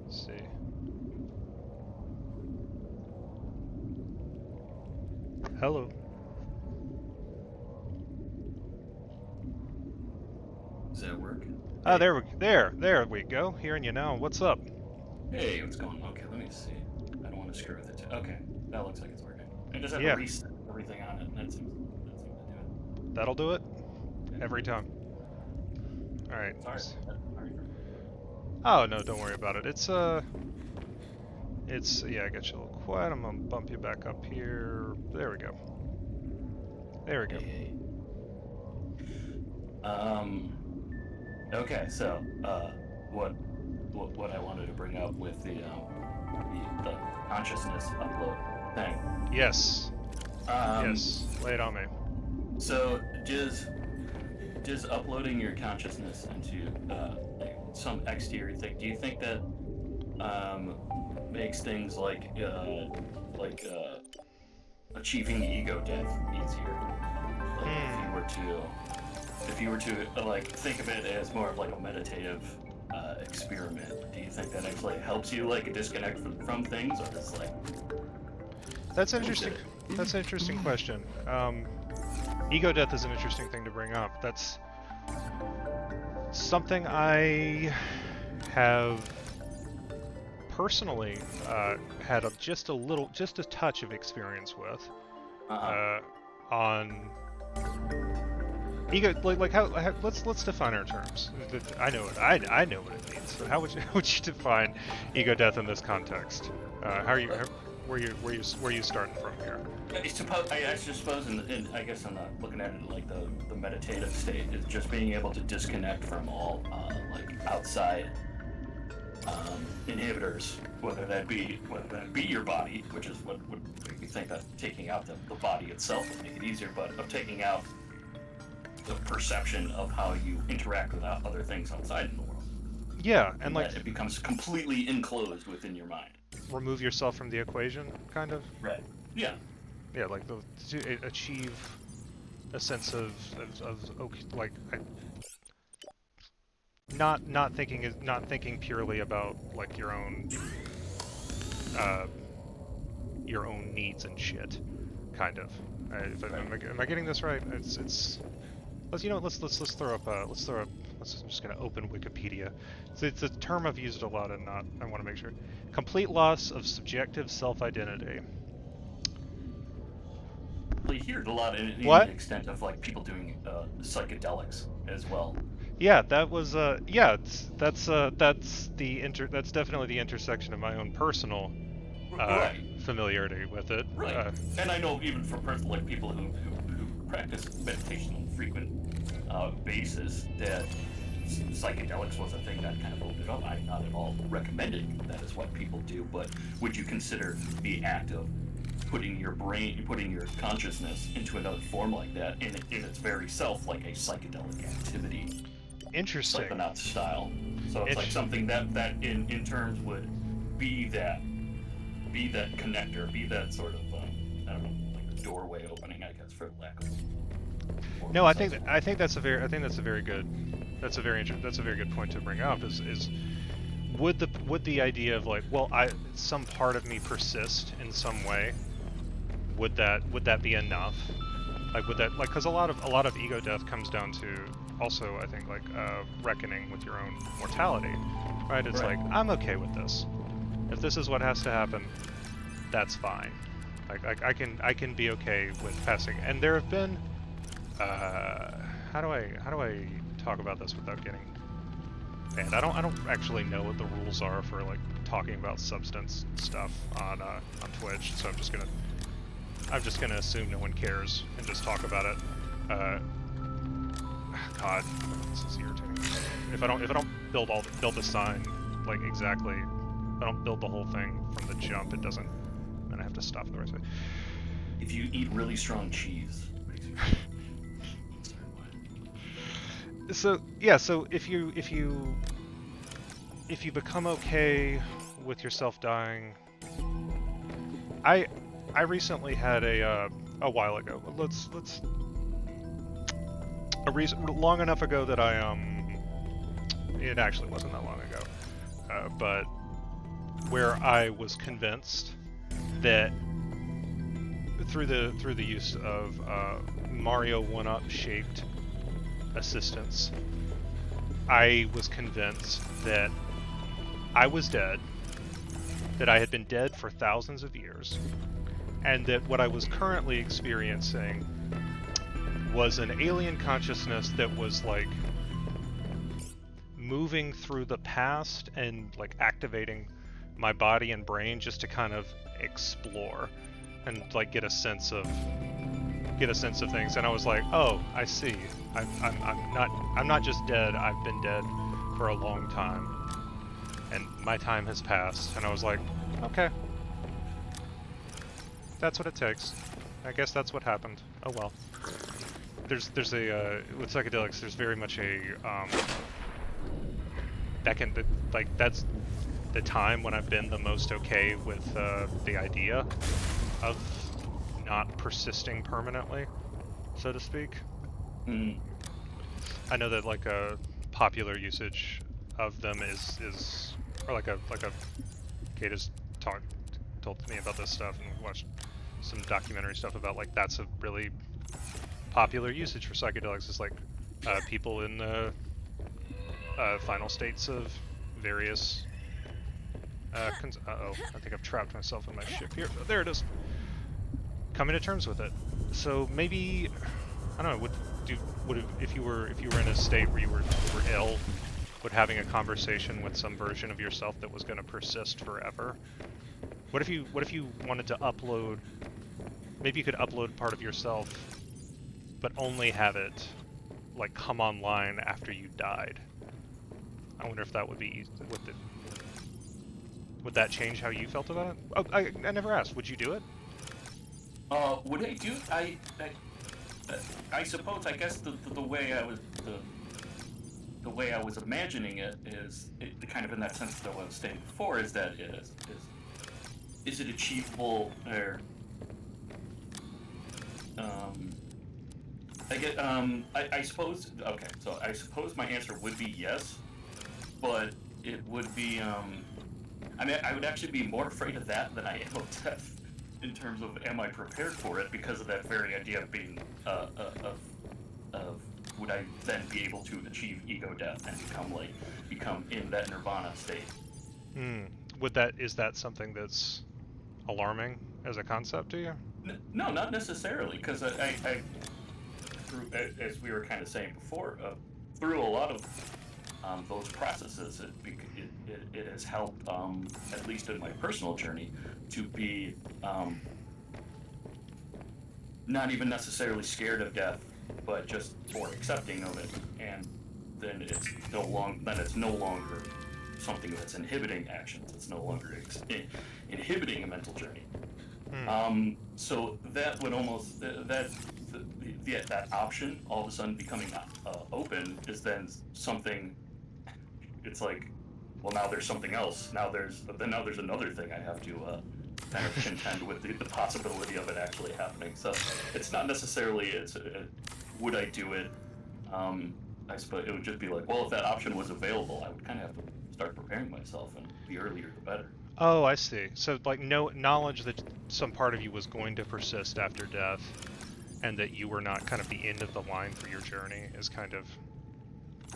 Let's see. Hello. Does that work? Ah, there we go. Hearing you now. What's up? Hey, what's going on? Okay, let me see. I don't want to screw with it. Okay, that looks like it's working. I just have Yeah. to reset everything on it, and that seems to do it. That'll do it? Every time. Alright. Sorry. Oh, no, don't worry about it. Yeah, I got you a little quiet. I'm gonna bump you back up here. There we go. There we go. Hey. Okay, so, what I wanted to bring up with the consciousness upload thing. Yes. Yes. Lay it on me. So, just uploading your consciousness into some exterior thing. Do you think that makes things like achieving ego death easier? Like if you were to like think of it as more of like a meditative experiment, do you think that actually helps you like disconnect from things, or is like? That's interesting. That's an interesting question. Ego death is an interesting thing to bring up. That's something I have personally had just a touch of experience with on ego. Like how let's define our terms. I know it. I know what it means. But how would you define ego death in this context? Where you starting from here? I suppose, I guess I'm not looking at it like the meditative state is just being able to disconnect from all like outside inhibitors, whether that be your body, which is what would make me think that taking out the body itself would make it easier, but of taking out the perception of how you interact with other things outside in the world. Yeah, and like it becomes completely enclosed within your mind. Remove yourself from the equation, kind of. Right. Yeah. Yeah, like to achieve a sense of okay, like not thinking purely about like your own needs and shit, kind of. Am I getting this right? It's let's throw up I'm just gonna open Wikipedia. It's a term I've used a lot and I want to make sure. Complete loss of subjective self-identity. Well, you hear it a lot in What? the extent of like people doing psychedelics as well. Yeah, that was that's definitely the intersection of my own personal familiarity with it. Right. And I know even from personal like people who practice meditation on a frequent basis that psychedelics was a thing that kind of opened it up. I'm not at all recommending that is what people do, but would you consider the act of putting your consciousness into another form like that in its very self like a psychedelic activity? Interesting. Psychonaut style. So it's like something that in terms would be that connector, be that sort of I don't know, like a doorway opening, I guess, for lack of. No, I think that's a very good point to bring up. Is would the idea of like, well, some part of me persist in some way? Would that be enough Like with that, like, because a lot of ego death comes down to also, I think, like reckoning with your own mortality, right? It's Right. like, I'm okay with this. If this is what has to happen, that's fine. Like I can be okay with passing. And there have been, how do I talk about this without getting banned? I don't actually know what the rules are for like talking about substance stuff on Twitch, so I'm just gonna assume no one cares and just talk about it. God, this is irritating. If I don't build the sign like exactly, if I don't build the whole thing from the jump, it doesn't. Then I have to stop the right way. If you eat really strong cheese, it makes you feel a certain way. So yeah, so if you become okay with yourself dying, I recently had a while ago. Long enough ago that it actually wasn't that long ago, but where I was convinced that through the use of Mario 1-up shaped assistance, I was convinced that I was dead, that I had been dead for thousands of years, and that what I was currently experiencing was an alien consciousness that was like moving through the past and like activating my body and brain just to kind of explore and like get a sense of things. And I was like, oh, I see. I'm not just dead. I've been dead for a long time, and my time has passed. And I was like, okay, that's what it takes. I guess that's what happened. Oh well. There's a with psychedelics. There's very much a that's the time when I've been the most okay with the idea of not persisting permanently, so to speak. Mm. I know that like a popular usage of them is or like a Kate has told me about this stuff and watched some documentary stuff about like that's a really popular usage for psychedelics is like people in the final states of various uh-oh, I think I've trapped myself in my ship here. Oh, there it is. Coming to terms with it. So maybe I don't know, if you were in a state where you were ill, would having a conversation with some version of yourself that was going to persist forever? What if you wanted to upload, maybe you could upload part of yourself but only have it like come online after you died? I wonder if that would be would that change how you felt about it? Oh, I never asked. Would you do it? Would I do? I suppose. I guess the way I was the way I was imagining it is kind of in that sense that I was stating before. Is that is it achievable or I suppose. Okay, so I suppose my answer would be yes, but it would be I mean, I would actually be more afraid of that than I am of death, in terms of am I prepared for it, because of that very idea of being of would I then be able to achieve ego death and become in that nirvana state? Is that something that's alarming as a concept to you? No, not necessarily, because I as we were kind of saying before, through a lot of those processes, it has helped, at least in my personal journey, to be not even necessarily scared of death, but just more accepting of it, and then it's no longer something that's inhibiting actions. It's no longer inhibiting a mental journey. So that would almost that option all of a sudden becoming open is then something. It's like, well, now there's something else. Now there's another thing I have to kind of contend with the possibility of it actually happening. So it's not necessarily would I do it? I suppose it would just be like, well, if that option was available, I would kind of have to start preparing myself, and the earlier the better. Oh, I see. So like no knowledge that some part of you was going to persist after death and that you were not kind of the end of the line for your journey is kind of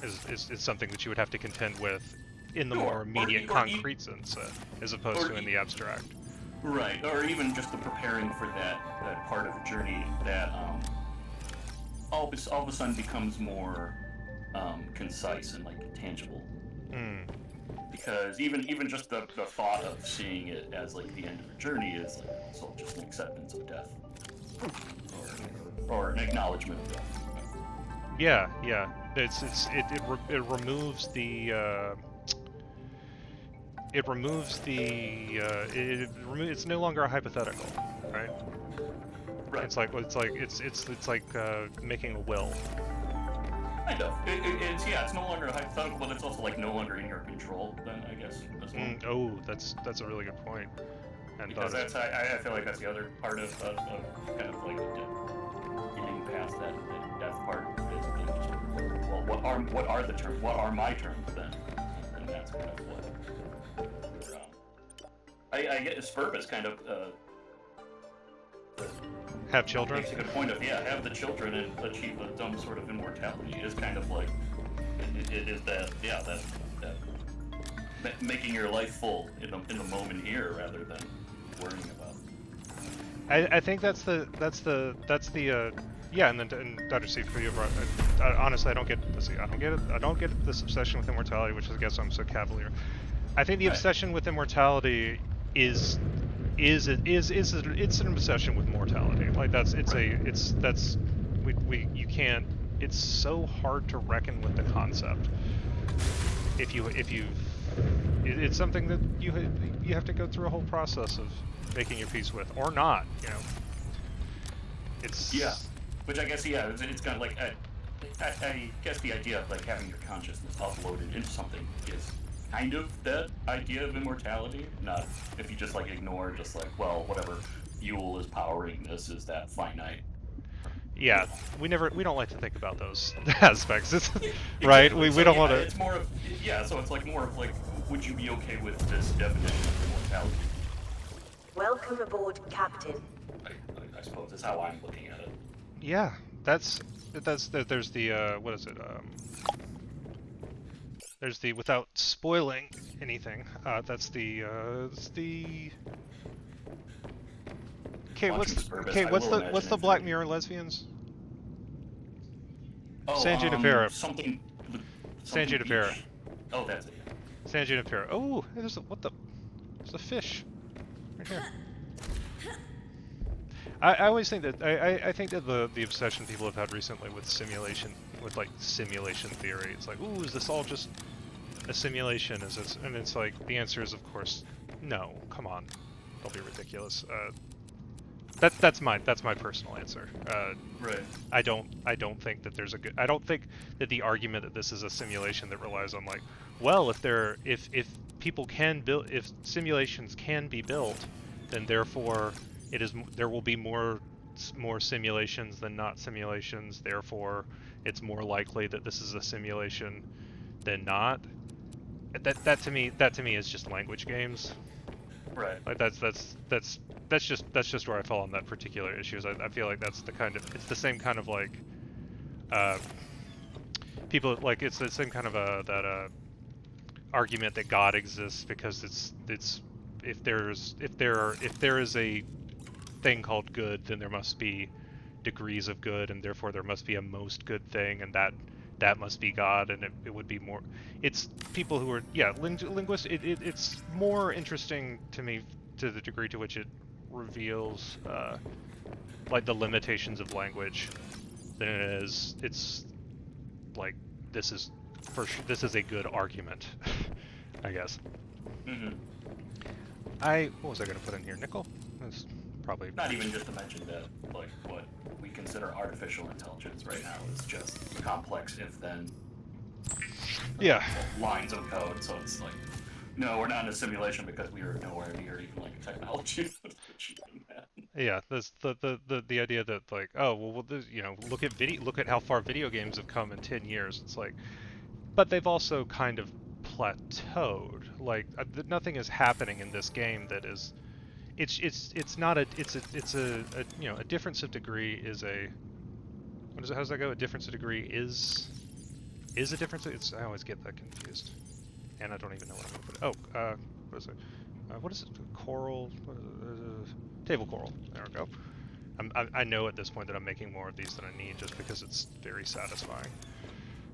is something that you would have to contend with in the Sure, more or immediate, e- concrete sense, as opposed or to in e- the abstract. Right, or even just the preparing for that part of the journey that all of a sudden becomes more concise and like tangible. Hmm. Because even just the thought of seeing it as like the end of a journey is like also just an acceptance of death, or an acknowledgement of death. Yeah, yeah. It removes the it's no longer a hypothetical, right? Right. It's like making a will. Kind of. It's no longer a hypothetical, but it's also like no longer in your control. Then I guess as well. Oh, that's a really good point. And Because that's I feel like that's the other part of kind of like getting past that death part is then just well, what are the terms? What are my terms then? And that's kind of what I get. Spurb is kind of have children. Makes a good point of have the children and achieve some sort of immortality is kind of like it is that making your life full in the moment here rather than worrying about. I think that's the yeah, and then Dr. C for you, honestly, I don't get this obsession with immortality, which is I guess I'm so cavalier. I think the obsession with immortality is it's an obsession with mortality. Like you can't. It's so hard to reckon with the concept. It's something that you have to go through a whole process of making your peace with, or not. You know. It's which I guess it's kind of like I guess the idea of like having your consciousness uploaded into something is kind of that idea of immortality. Not if you just like ignore just like, well, whatever fuel is powering this is that finite. Yeah, we don't like to think about those aspects. It's, right? Exactly. We don't want to. It's more of so it's like more of like, would you be okay with this definition of immortality? Welcome aboard, Captain. I suppose is how I'm looking at it. Yeah, there's the what is it? There's the, without spoiling anything. That's the Okay, what's the Black Mirror lesbians? Oh, San Junipero. Something San Junipero. Oh, that's it. San Junipero. Oh, there's a fish right here. I always think that I think that the obsession people have had recently with simulation, with like simulation theory, it's like, ooh, is this all just a simulation? Is this? And it's like the answer is of course no. Come on, don't be ridiculous. That's my personal answer. Right. I don't think that there's a good. I don't think that the argument that this is a simulation that relies on like, well, if people can build, if simulations can be built, then therefore there will be more simulations than not simulations. Therefore, it's more likely that this is a simulation than not. That to me is just language games. Right. Like that's just where I fall on that particular issue. I feel like that's it's the same kind of like people like it's the same kind of that argument that God exists because it's if there is a thing called good, then there must be degrees of good, and therefore there must be a most good thing, and that must be God, and it would be more. It's people who are linguists. It's more interesting to me to the degree to which it reveals like the limitations of language than it is. It's like this is a good argument, I guess. Mm-hmm. What was I going to put in here? Nickel? That's probably not even just to mention that like what we consider artificial intelligence right now is just complex if-then lines of code. So it's like, no, we're not in a simulation because we are nowhere near even like technology achieving that. Yeah, there's the idea that like, oh well, look at how far video games have come in 10 years. It's like, but they've also kind of plateaued. Like nothing is happening in this game that is it's not a it's a you know, a difference of degree is a, what is it, how does that go? A difference of degree is a difference. It's, I always get that confused, and I don't even know what I'm gonna put. Oh, what is it? What is it? Coral? What is it? Table coral. There we go. I know at this point that I'm making more of these than I need, just because it's very satisfying.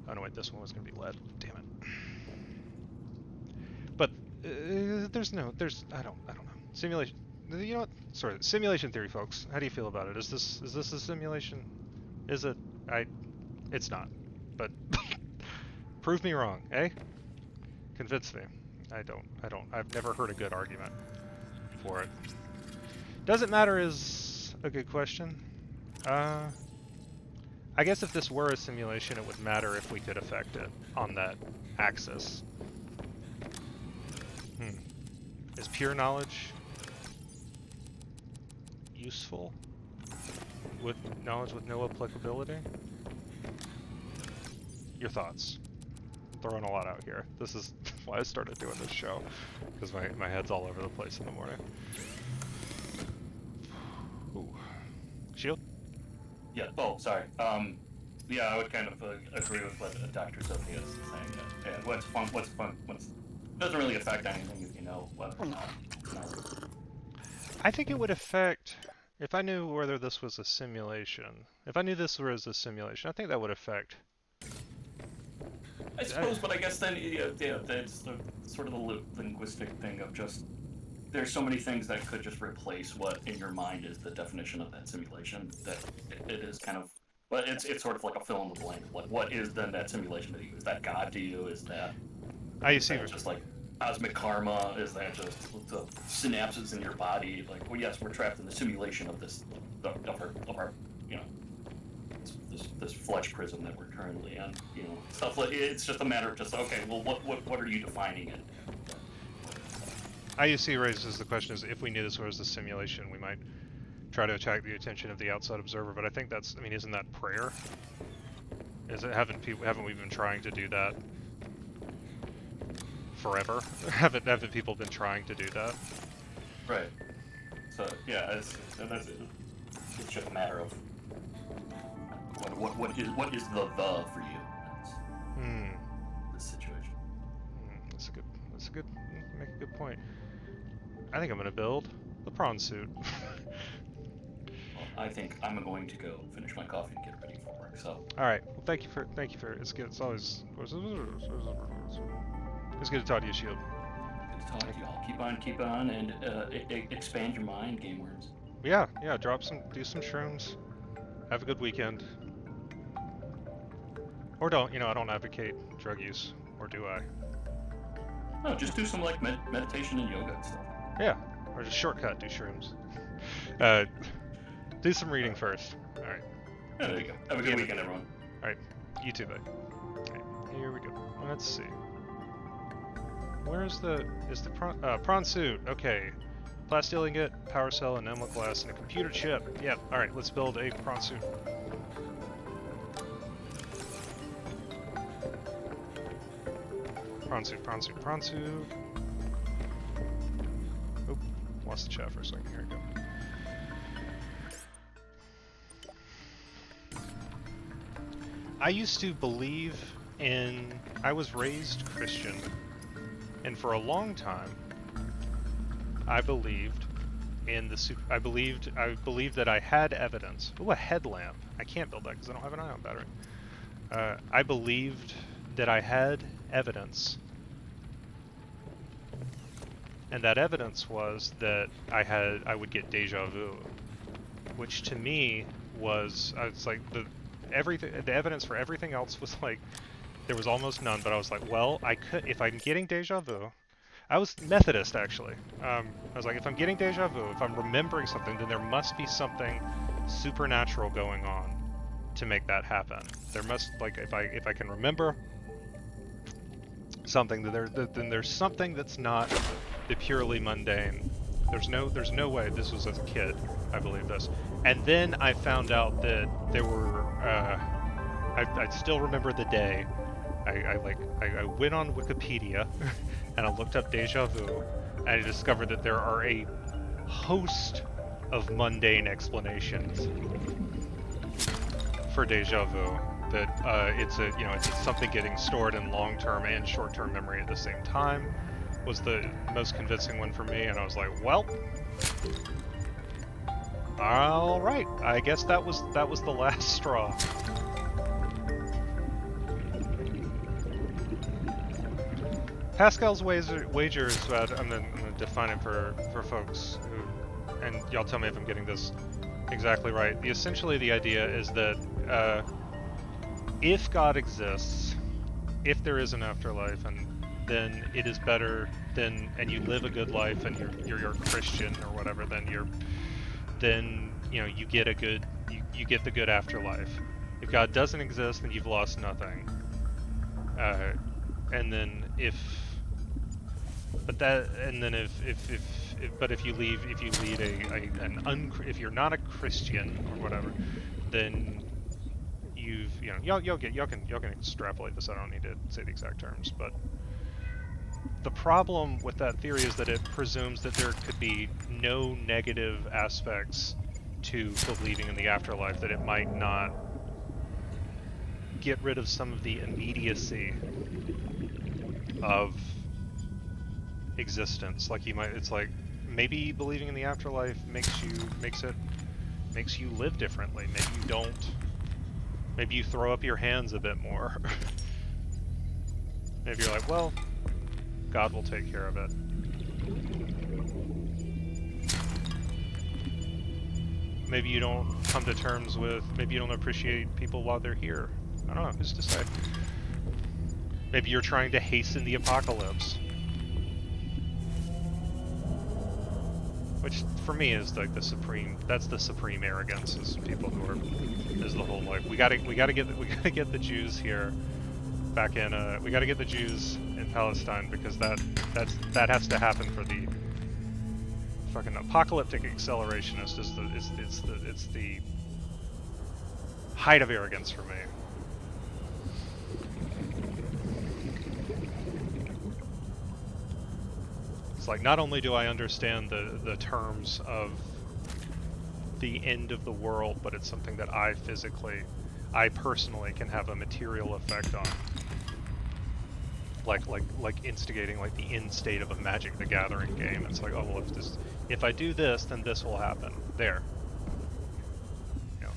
Oh no, wait, this one was gonna be lead. Damn it. But I don't know. Simulation. You know what? Sorry, simulation theory, folks. How do you feel about it? Is this a simulation? Is it? It's not. But prove me wrong, eh? Convince me. I've never heard a good argument for it. Doesn't matter is a good question. I guess if this were a simulation, it would matter if we could affect it on that axis. Is pure knowledge useful? With knowledge with no applicability? Your thoughts. I'm throwing a lot out here. This is why I started doing this show, because my head's all over the place in the morning. Ooh. Shield? Yeah. Oh, sorry. Yeah, I would kind of agree with what Dr. Sophia is saying. And what's doesn't really affect anything if you know whether or not. I think it would affect, if I knew whether this was a simulation. If I knew this was a simulation, I think that would affect. I suppose, but I guess then that's the sort of the linguistic thing of just there's so many things that could just replace what in your mind is the definition of that simulation that it is kind of. But it's sort of like a fill in the blank. Like, what is then that simulation to you? Is that God to you? Is that? I see. Just like cosmic karma? Is that just the synapses in your body? Like, well, yes, we're trapped in the simulation of this, of our you know, this flesh prison that we're currently in. You know, stuff like it's just a matter of just okay. Well, what are you defining it? IUC raises the question: is if we knew this was a simulation, we might try to attract the attention of the outside observer. But I think that's, I mean, isn't that prayer? Haven't we been trying to do that forever? haven't people been trying to do that? Right. So yeah, it's just a matter of what is the for you? This situation. That's a good. Make a good point. I think I'm gonna build the prawn suit. I think I'm going to go finish my coffee and get ready for work. So. All right. Well, thank you for. It's good. It's always. It's good to talk to you, Shield. Good to talk to you all. Keep on, and expand your mind, game worms. Yeah. Do some shrooms. Have a good weekend. Or don't. I don't advocate drug use, or do I? No, just do some like meditation and yoga and stuff. Yeah. Or just shortcut. Do shrooms. Do some reading first. All right. Yeah, there you go. Have a good weekend, everyone. All right. You too, bud. Okay. Here we go. Let's see. Where's the prawn suit? Okay. Plasteel ingot, power cell, an emerald glass, and a computer chip. Yep. All right. Let's build a prawn suit. Prawn suit. Oh, lost the chat for a second. Here we go. I used to believe I was raised Christian, and for a long time, I believed I believed that I had evidence. Ooh, a headlamp. I can't build that because I don't have an ion battery. I believed that I had evidence, and that evidence was that I would get deja vu, which to me was, it's like the evidence for everything else was like, there was almost none, but I was like, well, if I'm getting deja vu, I was Methodist actually. I was like, if I'm getting deja vu, if I'm remembering something, then there must be something supernatural going on to make that happen. There must, like, if I can remember something, then there's something that's not the purely mundane. There's no way this was as a kid, I believe this. And then I found out that there were, I still remember the day, I went on Wikipedia and I looked up deja vu, and I discovered that there are a host of mundane explanations for deja vu. That it's something getting stored in long-term and short-term memory at the same time was the most convincing one for me, and I was like, well, all right, I guess that was the last straw. Pascal's wager is about, I'm gonna define it for folks who, and y'all tell me if I'm getting this exactly right. Essentially the idea is that if God exists, if there is an afterlife, and then it is better than, and you live a good life, and you're a Christian or whatever, then you get a good, you get the good afterlife. If God doesn't exist, then you've lost nothing. And then if if you're not a Christian or whatever, then y'all can extrapolate this. I don't need to say the exact terms, but the problem with that theory is that it presumes that there could be no negative aspects to believing in the afterlife, that it might not get rid of some of the immediacy of existence. Like it's like maybe believing in the afterlife makes you live differently. Maybe you throw up your hands a bit more. Maybe you're like, well, God will take care of it. Maybe you don't come to terms with, maybe you don't appreciate people while they're here. I don't know, who's to say? Maybe you're trying to hasten the apocalypse. Which, for me, is like the supreme arrogance, is people who are, is the whole, like, we gotta get the Jews here, back in, we gotta get the Jews in Palestine, because that has to happen for the fucking apocalyptic accelerationist. It's the height of arrogance for me. It's like, not only do I understand the terms of the end of the world, but it's something that I personally can have a material effect on. Like instigating like the end state of a Magic the Gathering game. It's like, oh well, if I do this, then this will happen. There. You know,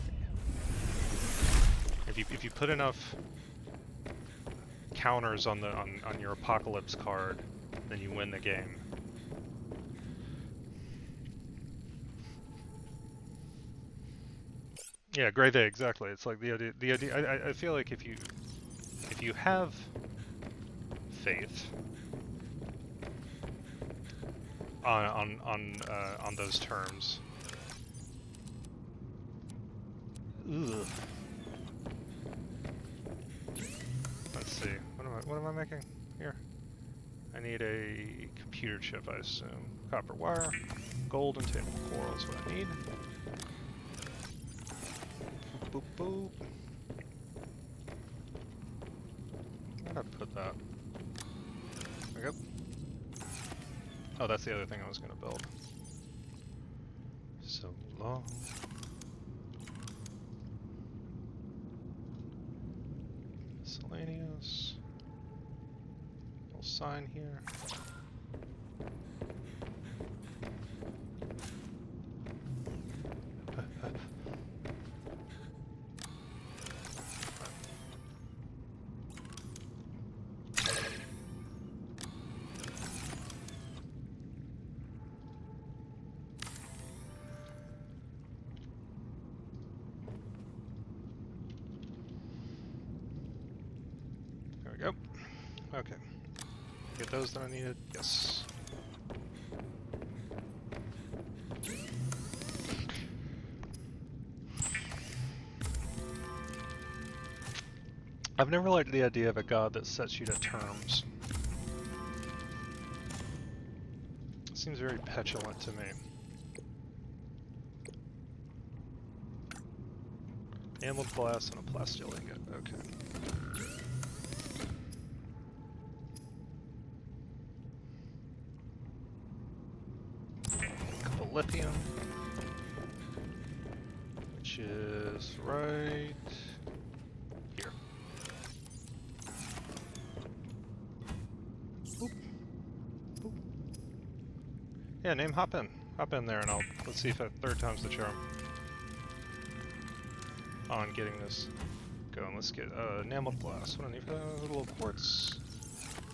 if you put enough counters on your apocalypse card, then you win the game. Yeah, grave A, exactly. It's like the idea. I feel like if you have faith on those terms. Ugh. Let's see. What am I making here? I need a computer chip, I assume. Copper wire, gold, and table coral is what I need. Boop, boop, boop. Where'd I put that? There we go. Oh, that's the other thing I was gonna build. So long. Miscellaneous. Little sign here. Okay. Get those that I needed? Yes. I've never liked the idea of a god that sets you to terms. It seems very petulant to me. Emerald glass and a plasteel ingot. Okay. lithium, which is right here. Boop. Boop. Yeah, name hop in there, and let's see if third time's the charm on getting this going. Let's get enameled glass. What do I need? A little quartz.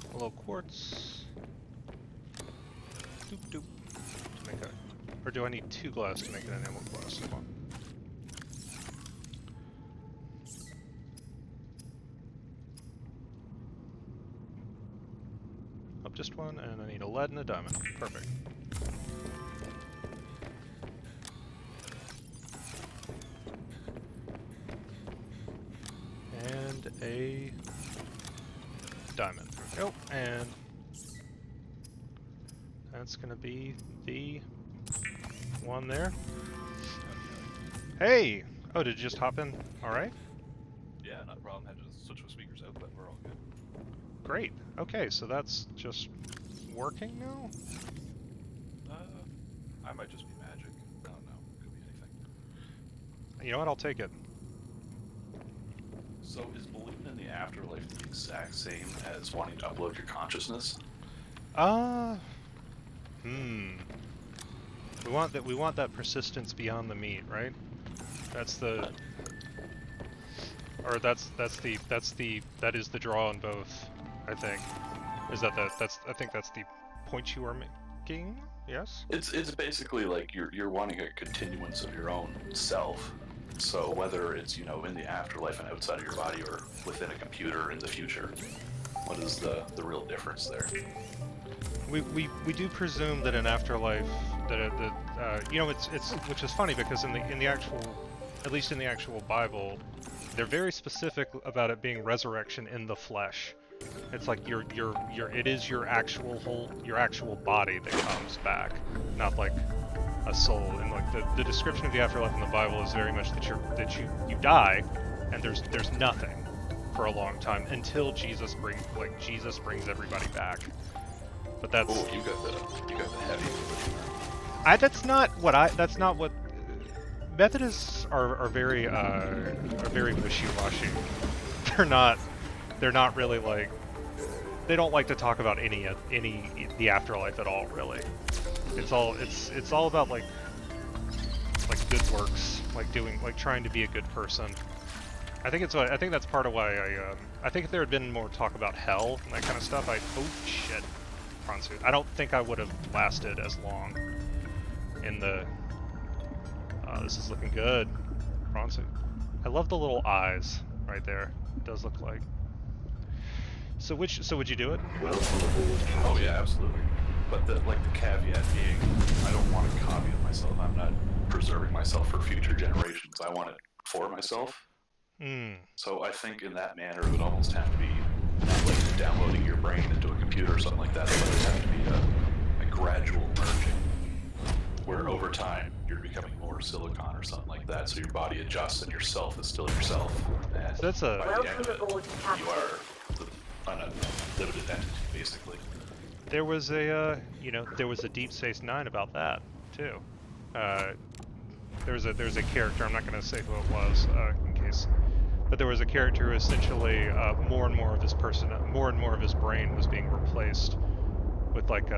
A little quartz. Doop doop. To make a, or do I need 2 glass to make an enameled glass? Come on. Up just one, and I need a lead and a diamond. Perfect. And a diamond. There we go. And that's gonna be the one there. Hey! Oh, did you just hop in? Alright. Yeah, not a problem. Had to switch my speakers out, but we're all good. Great. Okay, so that's just working now? I might just be magic. I don't know. Could be anything. You know what? I'll take it. So is believing in the afterlife the exact same as wanting to upload your consciousness? We want that persistence beyond the meat, right? That's the, or that is the draw on both, I think. Is that I think that's the point you are making? Yes? It's basically like you're wanting a continuance of your own self. So whether it's, you know, in the afterlife and outside of your body or within a computer in the future, what is the real difference there? We do presume that in afterlife, you know, it's which is funny because in the actual, at least in the actual Bible, they're very specific about it being resurrection in the flesh. It's like it is your actual body that comes back, not like a soul. And like the description of the afterlife in the Bible is very much that you die, and there's nothing for a long time until Jesus brings everybody back. But that's you got the heavy. That's not what Methodists are very wishy-washy. They're not really like, they don't like to talk about the afterlife at all, really. It's all about like good works, like trying to be a good person. I think that's part of why I think if there had been more talk about hell and that kind of stuff, oh shit, prawn suit. I don't think I would have lasted as long in the. This is looking good, prawn suit. I love the little eyes right there. It does look like. So would you do it? Oh yeah, absolutely. But the caveat being, I don't want a copy of myself. I'm not preserving myself for future generations. I want it for myself. So I think in that manner it would almost have to be not like downloading your brain into a computer or something like that, but it would have to be a gradual merging, where over time you're becoming more silicon or something like that, so your body adjusts and yourself is still yourself. And so that's a. By the end of it, you are an unlimited entity, basically. There was a, there was a Deep Space Nine about that too. There's a character. I'm not going to say who it was in case, but there was a character who essentially more and more of his brain was being replaced with like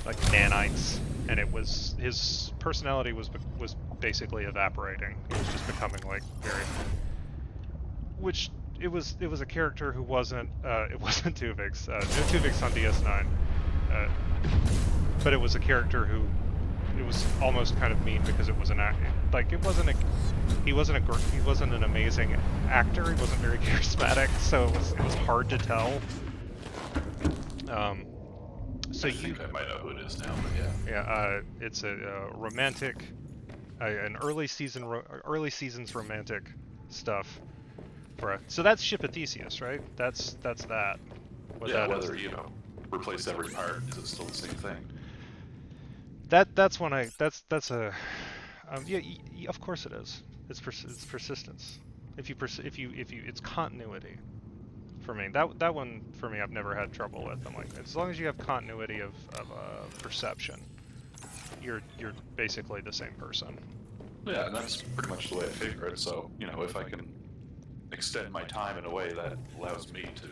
nanites, and his personality was basically evaporating. He was just becoming like very, which. It was a character who wasn't it wasn't Tuvix. No Tuvix on DS9, but it was a character who it was almost kind of mean because it was an act. Like he wasn't an amazing actor. He wasn't very charismatic, so it was hard to tell. So I think I might know who it is now, but yeah. Yeah, it's a romantic, an early seasons romantic stuff. So that's Ship of Theseus, right? That's that. Whether replace every part, is it still the same thing? That's of course it is. It's persistence. If you it's continuity. For me, that one for me I've never had trouble with. I'm like, as long as you have continuity of perception, you're basically the same person. Yeah, and that's pretty much the way I figure it. So, you know, if I can extend my time in a way that allows me to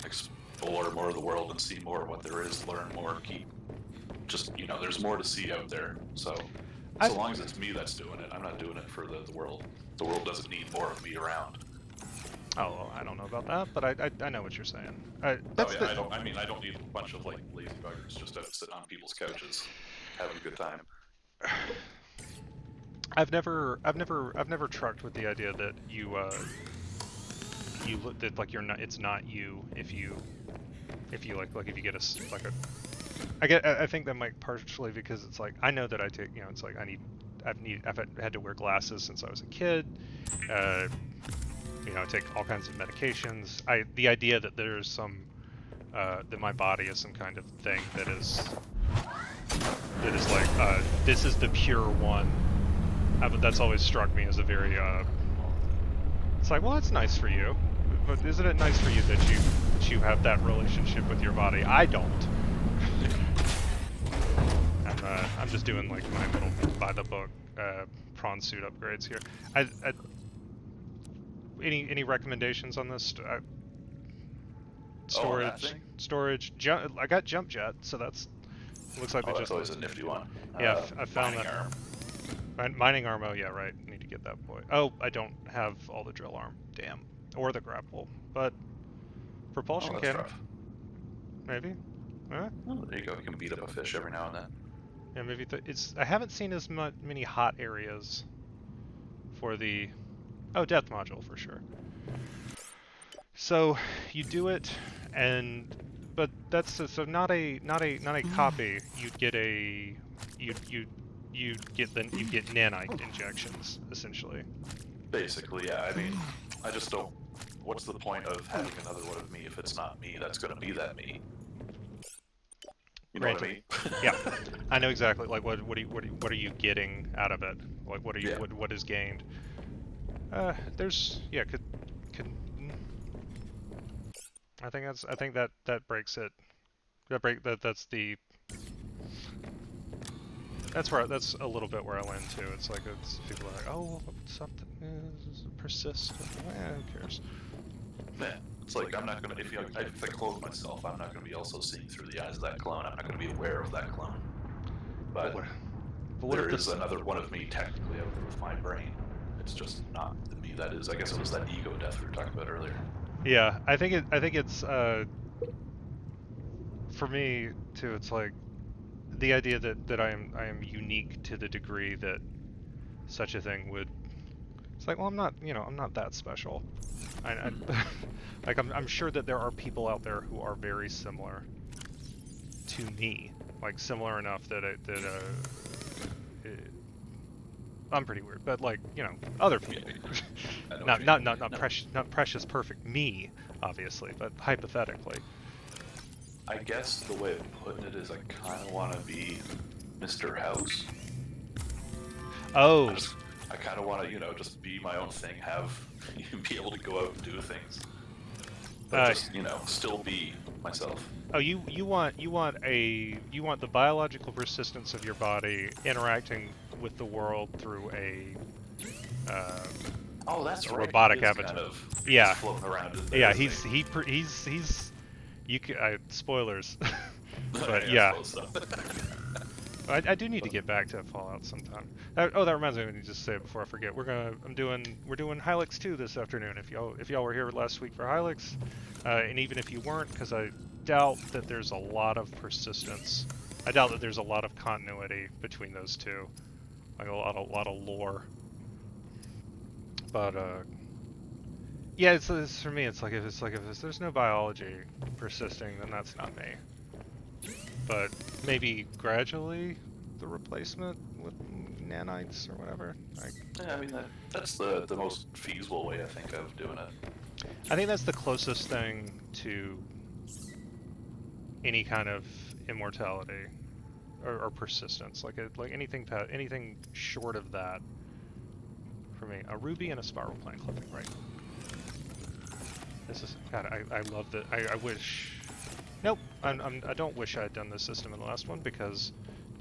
explore more of the world and see more of what there is, learn more, keep just, you know, there's more to see out there. So, so long as it's me that's doing it, I'm not doing it for the world. The world doesn't need more of me around. Oh, well, I don't know about that, but I know what you're saying. I don't need a bunch of like lazy buggers just out sitting on people's couches, having a good time. I've never trucked with the idea that you look that like you're not. It's not you if you if you if you get I think that might partially because it's like I know that I take it's like I've had to wear glasses since I was a kid. I take all kinds of medications. The idea that there's some that my body is some kind of thing that is like this is the pure one. That's always struck me as a very it's like, well, it's nice for you, but isn't it nice for you that you have that relationship with your body? I don't. I'm just doing like my little by the book prawn suit upgrades here. Any recommendations on this? Storage. I got jump jet, so that's looks like that's always a nifty one. Yeah, I found mining that. Arm. Mining arm. Oh yeah, right. Need to get that boy. Oh, I don't have all the drill arm. Damn. Or the grapple, but propulsion cannon. Rough. Maybe. Well, there you go. You can beat up a fish every now and then. Yeah, maybe I haven't seen as many hot areas for the death module for sure. So you do it, but that's so not a copy. You'd get you get nanite injections essentially. Basically, yeah. I mean, I just don't. What's the point of having another one of me if it's not me that's going to be that me? You know what I mean? Yeah, I know exactly. Like, what are you getting out of it? Like, what are you what is gained? There's I think that breaks it. That's a little bit where I went to. It's like people are like, oh, something is persistent. Who cares? Man, it's like I'm not gonna if I clone myself, I'm not gonna be also seeing through the eyes of that clone. I'm not gonna be aware of that clone. But there is another one of me technically out there with my brain. It's just not the me that is. I guess it was that ego death we were talking about earlier. Yeah, I think it's for me too. It's like the idea that I am unique to the degree that such a thing would. It's like, well, I'm not that special. Like I'm sure that there are people out there who are very similar to me, like similar enough that I'm pretty weird, but like other people, not precious perfect me, obviously, but hypothetically. I guess the way of putting it is I kind of want to be Mr. House. Oh. I kind of want to, just be my own thing, be able to go out and do things, but just, still be myself. Oh, you want the biological persistence of your body interacting with the world through a that's right. robotic avatar. Kind of yeah, floating around. Yeah, he's you can spoilers, but yeah. I do need to get back to Fallout sometime. That reminds me. Let me just say it before I forget. We're doing Hylix 2 this afternoon. If y'all were here last week for Hylix, and even if you weren't, because I doubt that there's a lot of persistence. I doubt that there's a lot of continuity between those two, like a lot of lore. But yeah, it's for me. It's like if there's no biology persisting, then that's not me. But maybe gradually the replacement with nanites or whatever. Yeah, I mean that's the most feasible way I think of doing it. I think that's the closest thing to any kind of immortality or persistence. Like anything short of that. For me, a ruby and a spiral plane clipping, right? This is God. I love that. I wish. Nope, I don't wish I had done this system in the last one because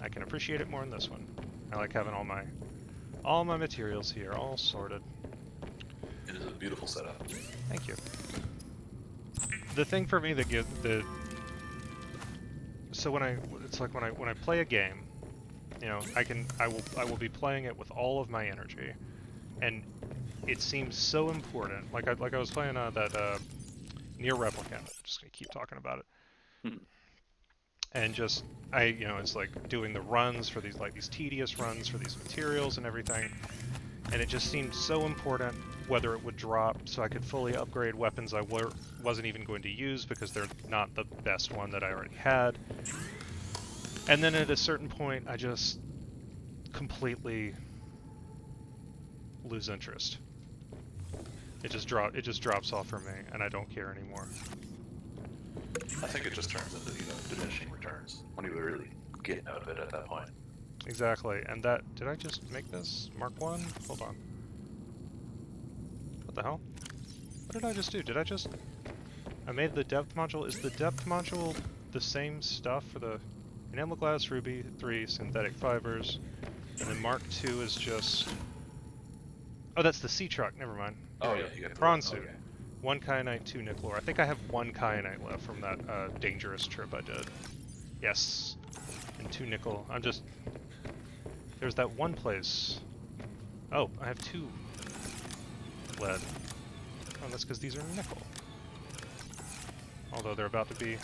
I can appreciate it more in this one. I like having all my materials here, all sorted. It is a beautiful setup. Thank you. The thing for me that gives the so it's like when I play a game, you know, I will be playing it with all of my energy, and it seems so important. Like I was playing that Near Replicant. I'm just gonna keep talking about it. And just you know, it's like doing the runs for these tedious runs for these materials and everything, and it just seemed so important whether it would drop so I could fully upgrade weapons I wasn't even going to use because they're not the best one that I already had. And then at a certain point I just completely lose interest. It just drops off for me and I don't care anymore. I think it just turns into, you know, diminishing returns when you really get out of it at that point. Exactly, and that, did I just make this? Mark 1? Hold on. What the hell? What did I just do? I made the depth module. Is the depth module the same stuff for the enamel glass, ruby 3, synthetic fibers, and then Mark 2 is just... Oh, that's the sea truck, never mind. Oh yeah, you got prawn suit. Okay. 1 kyanite, 2 nickel ore. I think I have 1 kyanite left from that dangerous trip I did. Yes. And 2 nickel. There's that one place. Oh, I have 2 lead. Oh, that's because these are nickel. Although they're about to be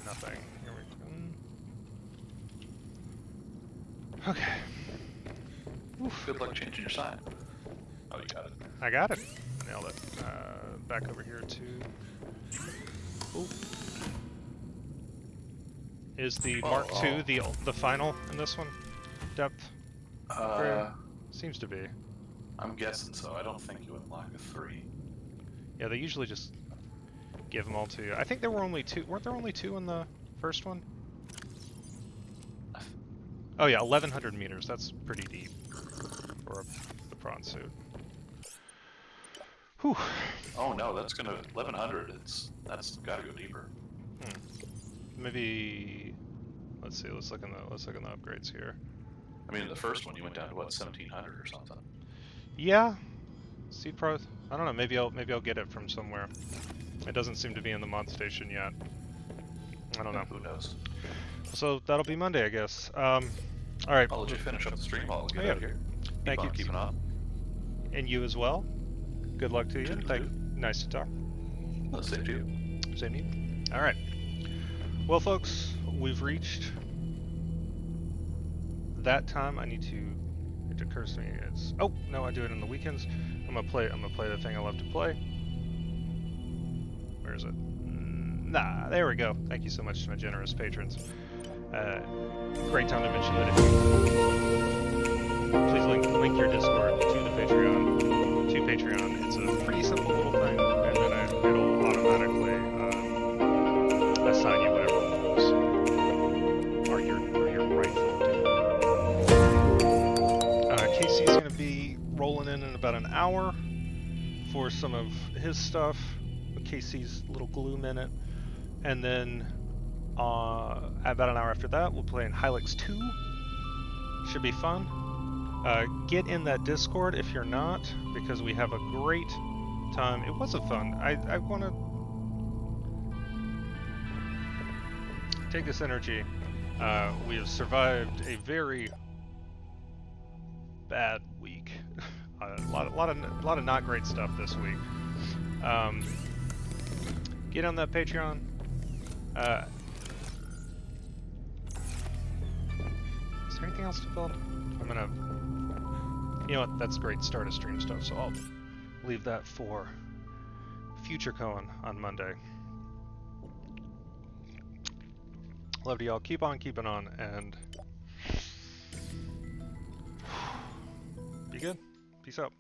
nothing. Here we go. Okay. Oof. Good luck changing your sign. Oh, you got it. I got it. Nailed it. Back over here to... Ooh. Is the Mark II the final in this one? Depth? Seems to be. I'm guessing so. I don't think you unlock a 3. Yeah, they usually just give them all to you. I think there were only 2. Weren't there only 2 in the first one? Oh yeah, 1,100 meters. That's pretty deep for the prawn suit. Whew. Oh no, that's gonna 1,100. That's gotta go deeper. Maybe. Let's see. Let's look in the upgrades here. I mean, the first one you went down to what, 1,700 or something? Yeah. Seed Pro. I don't know. Maybe I'll get it from somewhere. It doesn't seem to be in the mod station yet. I don't know. Who knows? So that'll be Monday, I guess. All right. I'll let you finish up the stream. I'll get out of here. Thank you. Keeping on. And you as well. Good luck to you. Nice to talk. Well, same to you. Same to you. All right. Well, folks, we've reached that time. I need to. It occurs to me. It's. Oh no, I do it on the weekends. I'm gonna play the thing I love to play. Where is it? Nah, there we go. Thank you so much to my generous patrons. Great time to mention that if you please link your Discord to the Patreon. It's a pretty simple little thing, and then it'll automatically assign you whatever roles are your rightful due. Casey's going to be rolling in about an hour for some of his stuff. Casey's little glue minute, and then about an hour after that, we'll play in Hylix 2. Should be fun. Get in that Discord if you're not, because we have a great time. It was a fun. I want to take this energy. We have survived a very bad week. A lot of not great stuff this week. Get on that Patreon. Is there anything else to build? I'm gonna. You know what? That's great. Start of stream stuff. So I'll leave that for future Cohen on Monday. Love to y'all. Keep on keeping on, and be good. Peace out.